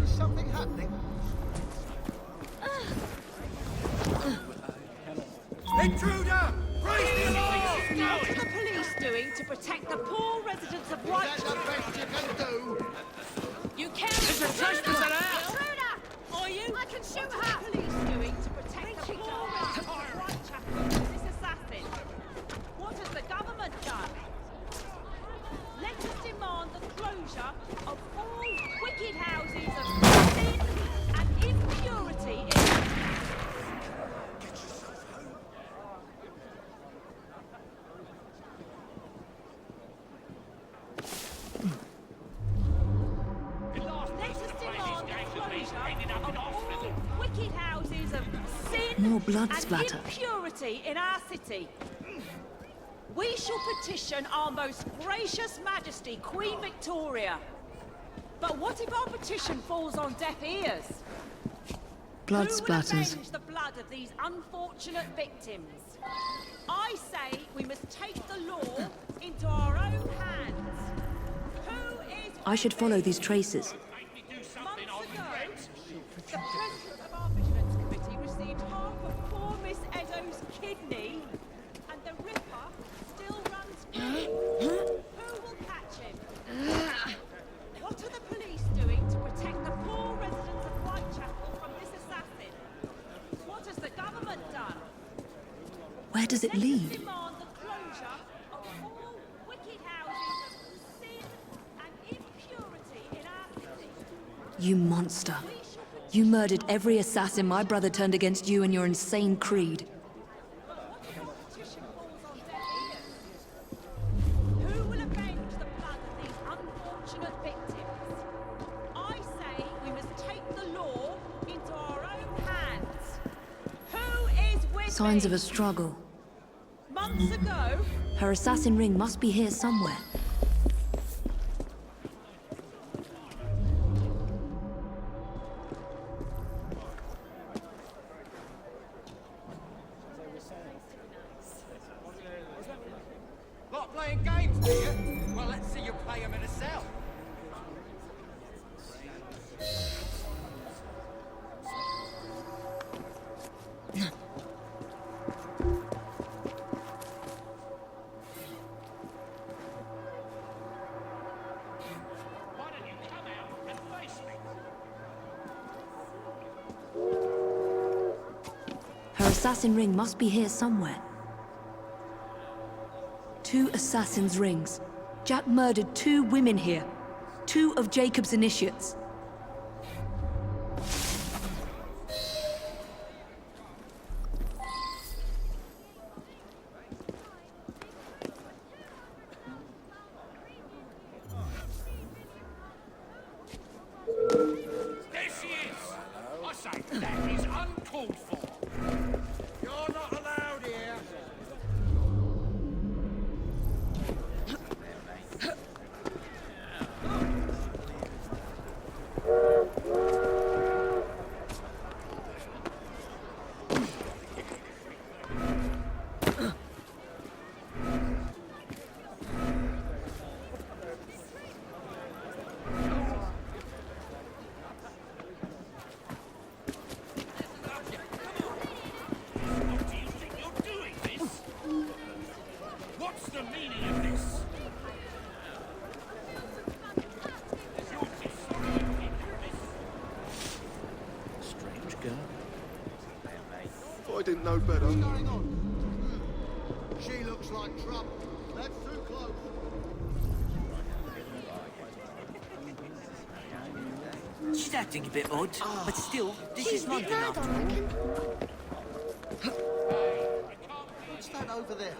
Is something happening? Intruder! Raise the alarm! What are the police doing to protect the poor residents of Whitechapel? That's the best you can do. You can't. There's a trespasser out! Intruder! Are you? I can shoot What are her! the police doing to protect the poor residents of Whitechapel from this assassin? What has the government done? Let us demand the closure of all wicked houses of sin and impurity in... Wicked houses of sin More blood and splatter. impurity in our city. We shall petition our most gracious Majesty, Queen Victoria. But what if our petition falls on deaf ears? Blood Who will splatters. avenge the blood of these unfortunate victims? I say we must take the law into our own hands. Who is... I should follow these traces. Months ago, the president of our vigilance committee received half of poor Miss Eddowes' kidney, and the Ripper still runs free. Who will catch him? What are the police doing to protect the poor residents of Whitechapel from this assassin? What has the government done? Where does it lead? Demand the closure of all wicked houses of sin and impurity in our city. You monster. You murdered every assassin my brother turned against you and your insane creed. Who will avenge the blood of these unfortunate victims? I say we must take the law into our own hands. Who is with Signs me? of a struggle. Months ago, Her assassin ring must be here somewhere. Lot playing games, do you? Well, let's see you play them in a cell. Why don't you come out and face me? Her assassin ring must be here somewhere. 2 assassin's rings. Jack murdered 2 women here. 2 of Jacob's initiates. There she is! I say, that is uncalled for. You're not allowed here. What do you think you're doing this? What's the meaning of this? Strange girl. If I didn't know better. What's going on? She looks like trouble. That's too close. She's acting a bit odd, but still, this is London after all. What's that over there?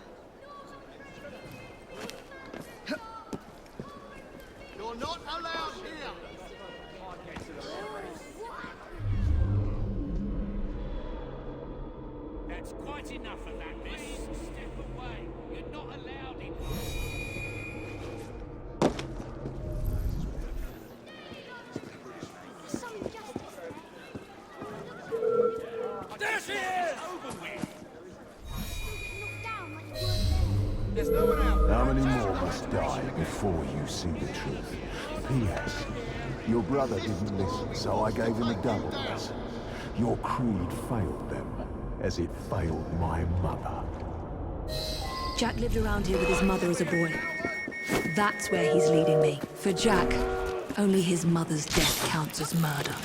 You're not allowed here. must die before you see the truth. P.S. Your brother didn't listen, so I gave him a double lesson. Your creed failed them, as it failed my mother. Jack lived around here with his mother as a boy. That's where he's leading me. For Jack, only his mother's death counts as murder.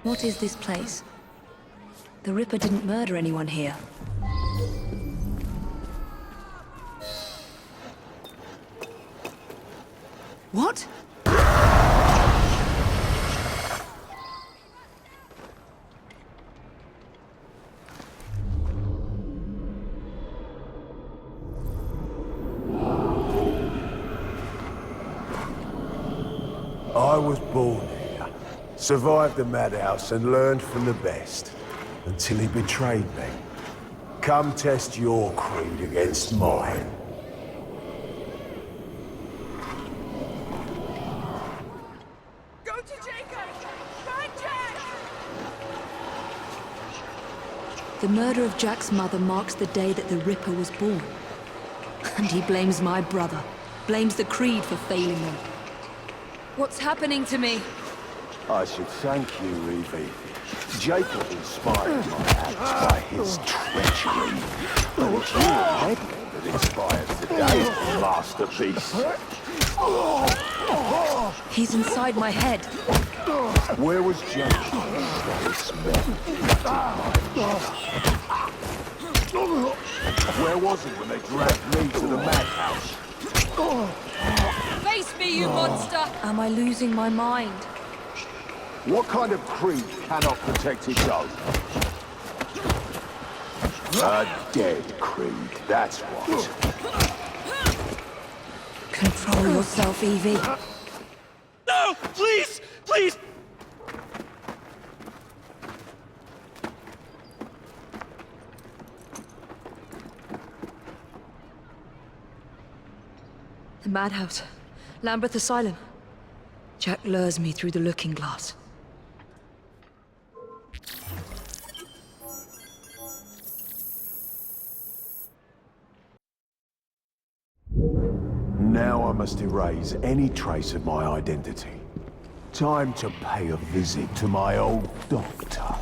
What is this place? The Ripper didn't murder anyone here. What? I was born here, survived the madhouse and learned from the best, until he betrayed me. Come test your creed against mine. Go to Jacob! Find Jack! The murder of Jack's mother marks the day that the Ripper was born. And he blames my brother. Blames the Creed for failing them. What's happening to me? I should thank you, Evie. Jacob inspired my act by his treachery. But it's your head that inspired today's masterpiece. He's inside my head. Where was Jacob? Where was he when they dragged me to the madhouse? Face me, you monster! Am I losing my mind? What kind of creed cannot protect its own? A dead creed, that's what. Control yourself, Evie. No! Please! Please! The madhouse. Lambeth Asylum. Jack lures me through the looking glass. Now I must erase any trace of my identity. Time to pay a visit to my old doctor.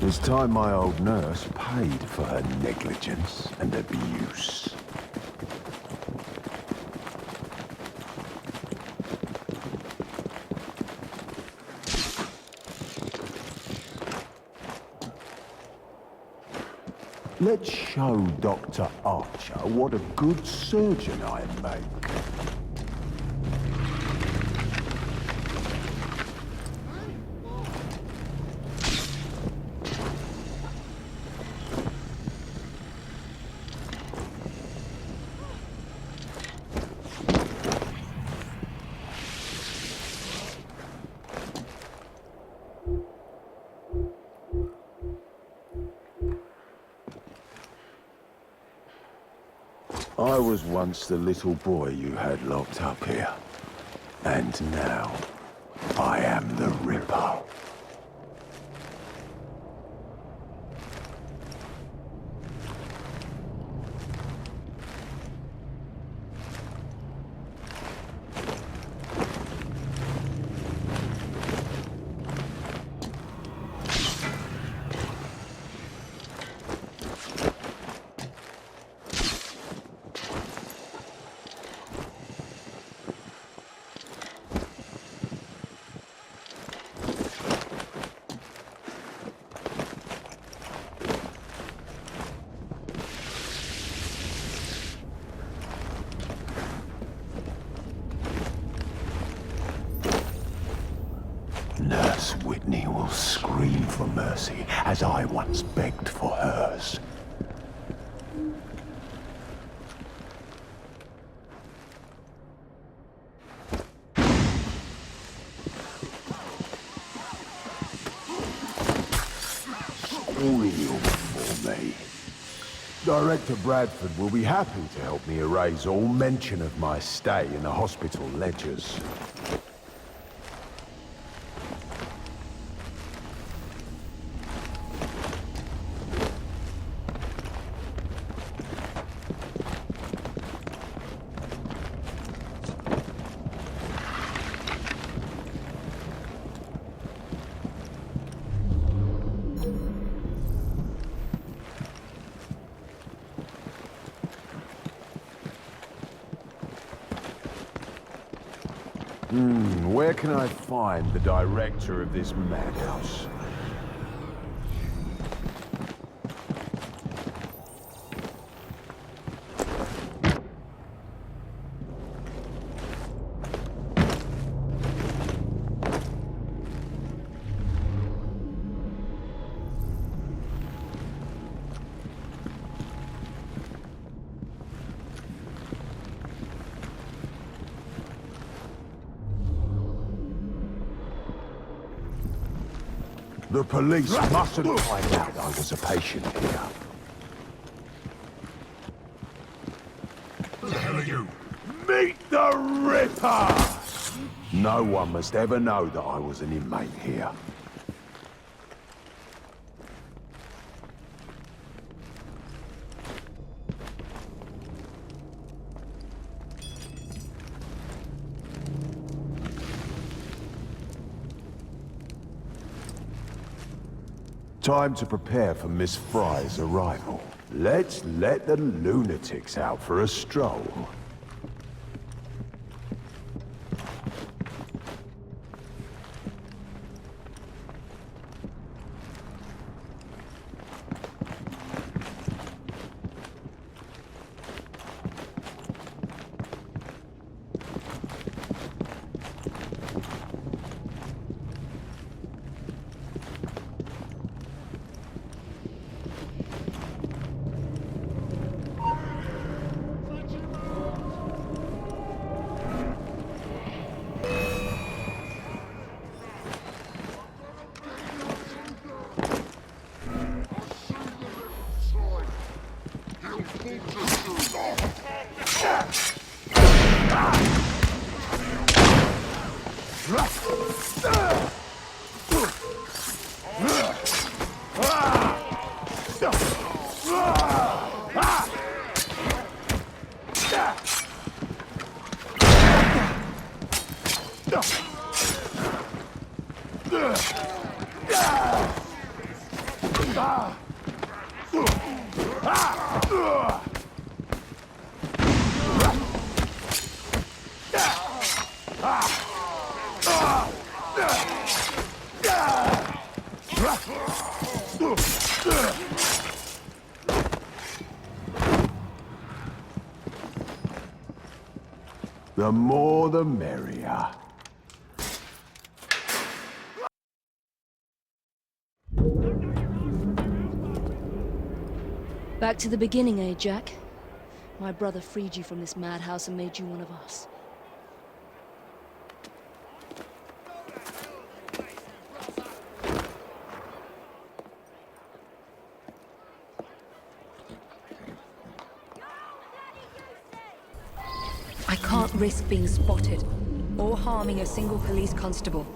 It's time my old nurse paid for her negligence and abuse. Let's show Dr. Archer what a good surgeon I make. I was once the little boy you had locked up here. And now, I am the Ripper. Nurse Whitney will scream for mercy, as I once begged for hers. real for me. Director Bradford will be happy to help me erase all mention of my stay in the hospital ledgers. Where can I find the director of this madhouse? The police mustn't find out I was a patient here. Who the hell are you? Meet the Ripper! No one must ever know that I was an inmate here. Time to prepare for Miss Fry's arrival. Let's let the lunatics out for a stroll. The more the merrier. Back to the beginning, eh, Jack? My brother freed you from this madhouse and made you one of us. I can't risk being spotted, or harming a single police constable.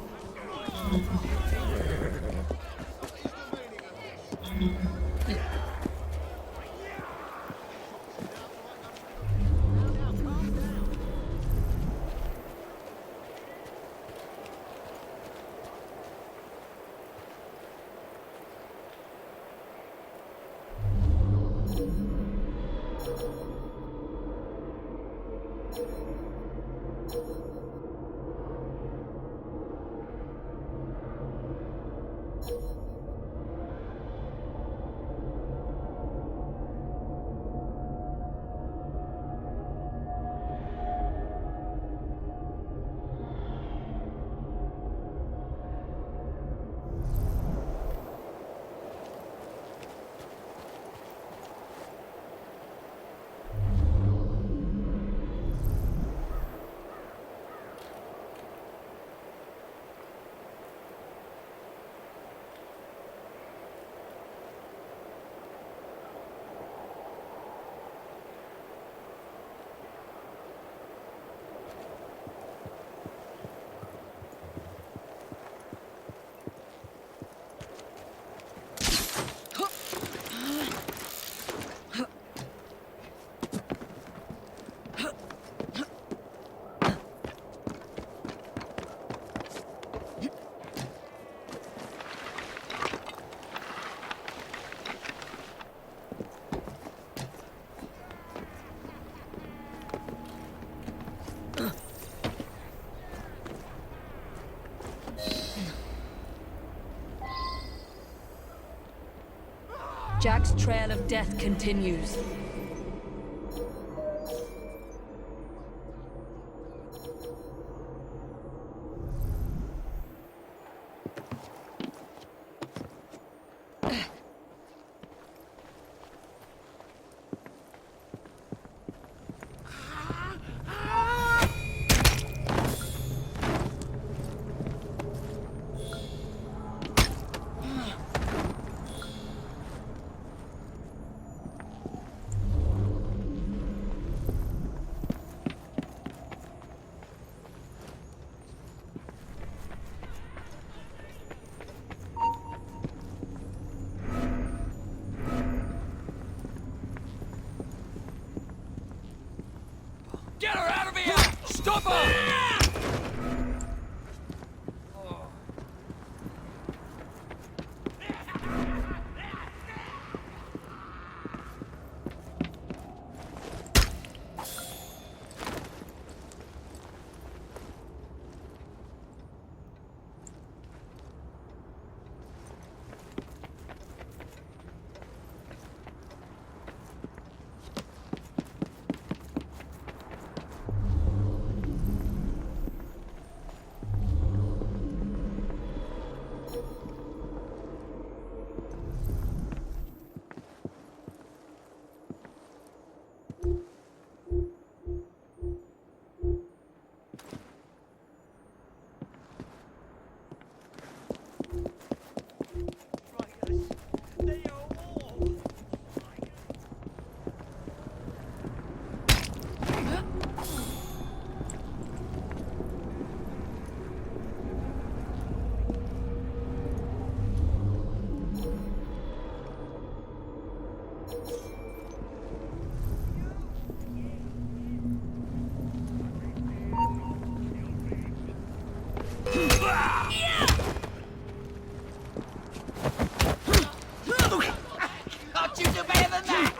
Jack's trail of death continues. Get her out of here! Stop her! Can't you do better than that?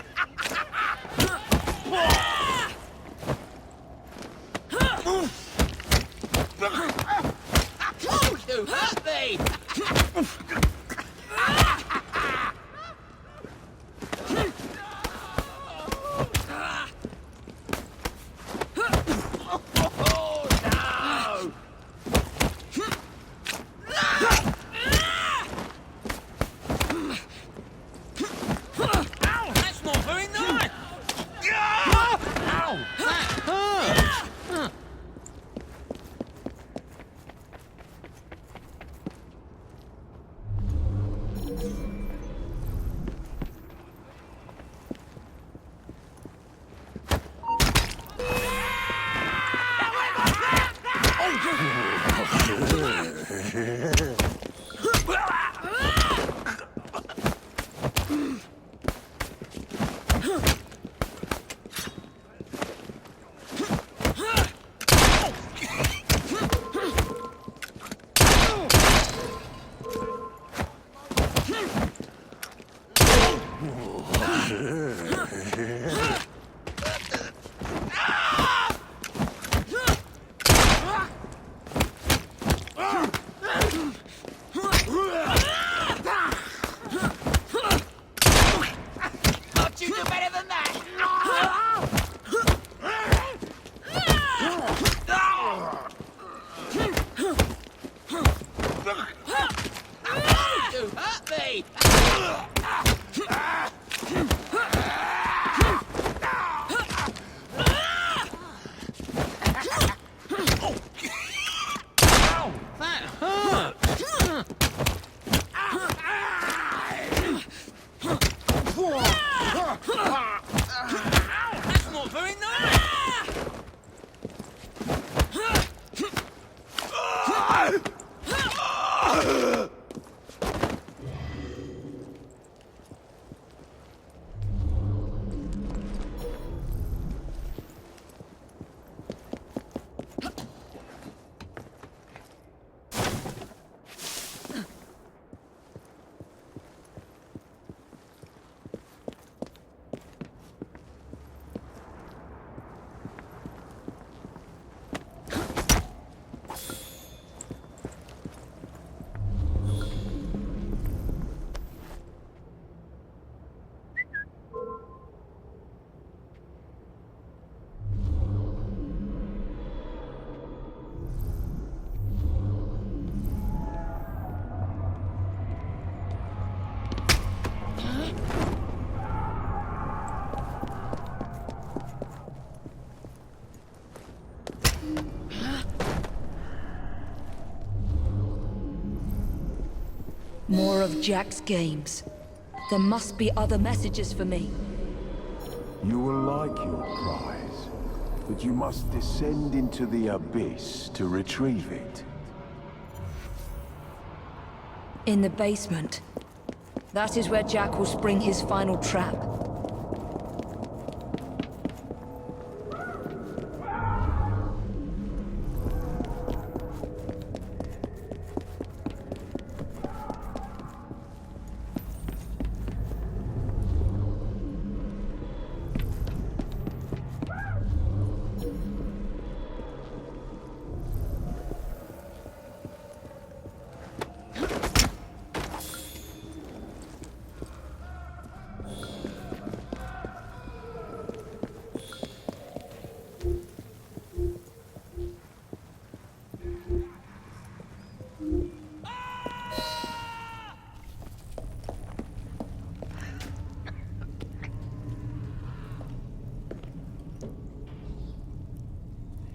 Oh, you hurt me! More of Jack's games. There must be other messages for me. You will like your prize, but you must descend into the abyss to retrieve it. In the basement. That is where Jack will spring his final trap.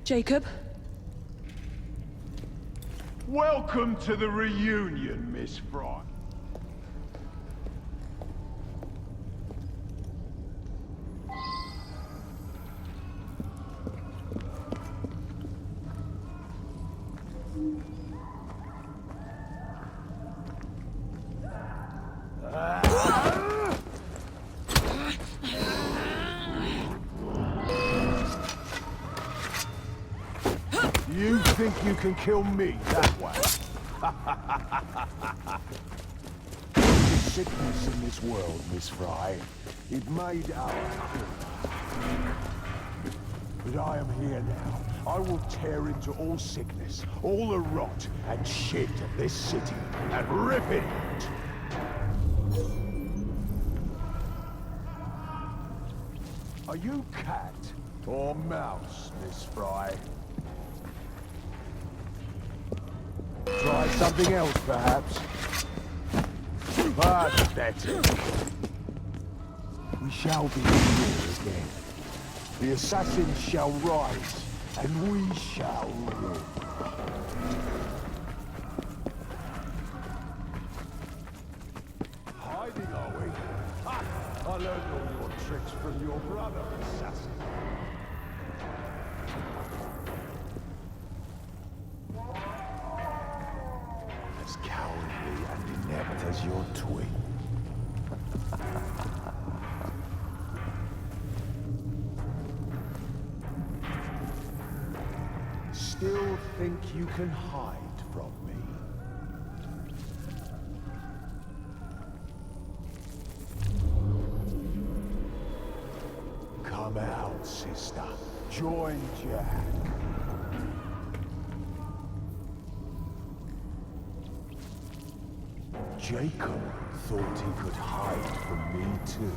Jacob? Welcome to the reunion, Miss Fry. You think you can kill me that way? There's sickness in this world, Miss Fry. It made our cure. But I am here now. I will tear into all sickness, all the rot and shit of this city, and rip it out. Are you cat or mouse, Miss Fry? Try something else, perhaps. Pathetic. We shall be here again. The assassins shall rise, and we shall rule. Hiding, are we? Ha! I learned all your tricks from your brother, assassin. As cowardly and inept as your twin. Still think you can hide from me? Come out, sister. Join Jack. Jacob thought he could hide from me too.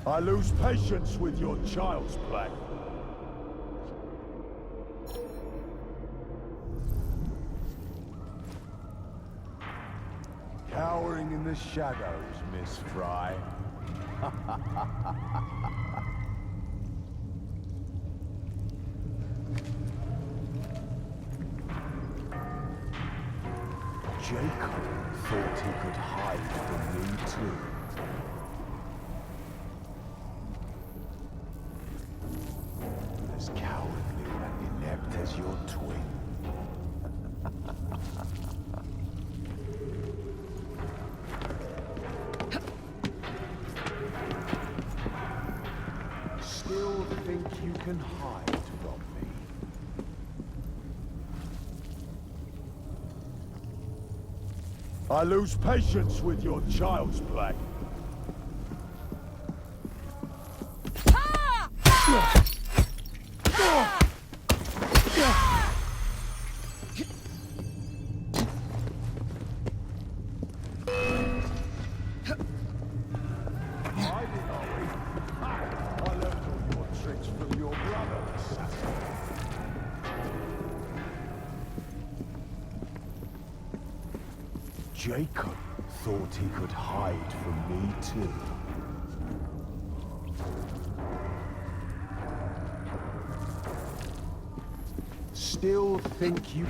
I lose patience with your child's play. Cowering in the shadows, Miss Fry. Jacob thought he could hide from me too. As cowardly and inept as your twin. Still think you can hide from me? I lose patience with your child's play. Jacob thought he could hide from me too. still think you...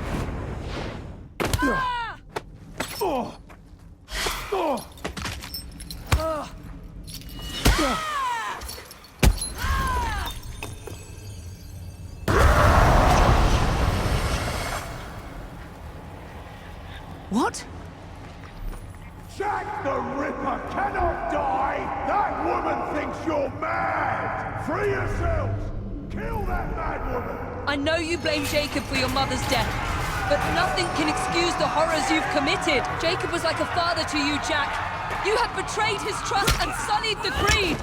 What? Jack the Ripper cannot die! That woman thinks you're mad! Free yourselves! Kill that mad woman! I know you blame Jacob for your mother's death, but nothing can excuse the horrors you've committed. Jacob was like a father to you, Jack. You have betrayed his trust and sullied the creed.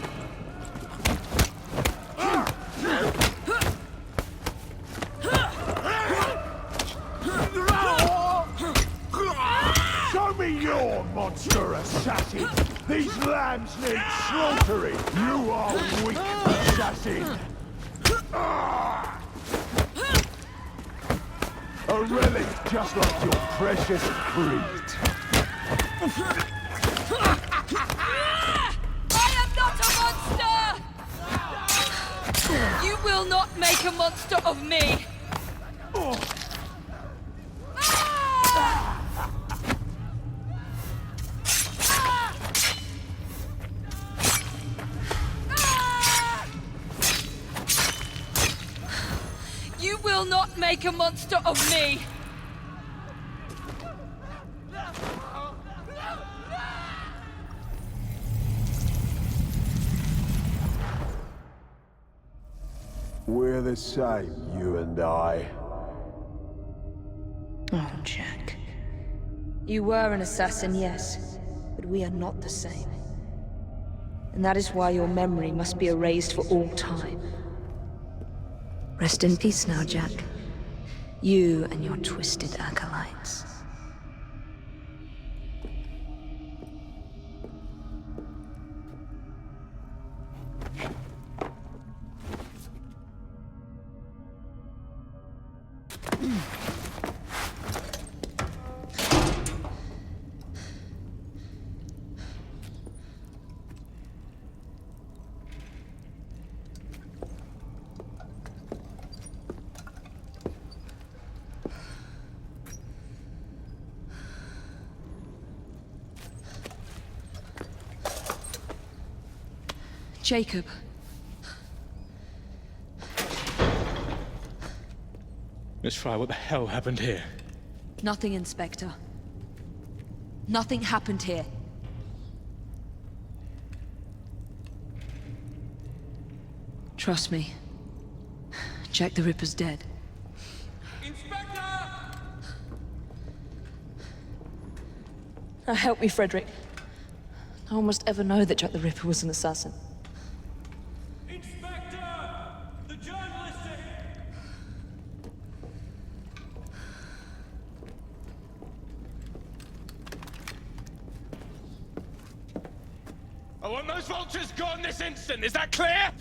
Show me your monster assassin! These lambs need slaughtering! You are weak assassin! A relic just like your precious creed. I am not a monster! You will not make a monster of me! You will not make a monster of me! We're the same, you and I. Oh, Jack. You were an assassin, yes, but we are not the same. And that is why your memory must be erased for all time. Rest in peace now, Jack. You and your twisted acolytes. Jacob. Miss Fry, what the hell happened here? Nothing, Inspector. Nothing happened here. Trust me. Jack the Ripper's dead. Inspector! Now help me, Frederick. No one must ever know that Jack the Ripper was an assassin. The journalist! I want those vultures gone this instant, is that clear?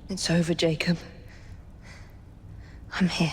It's over, Jacob. I'm here.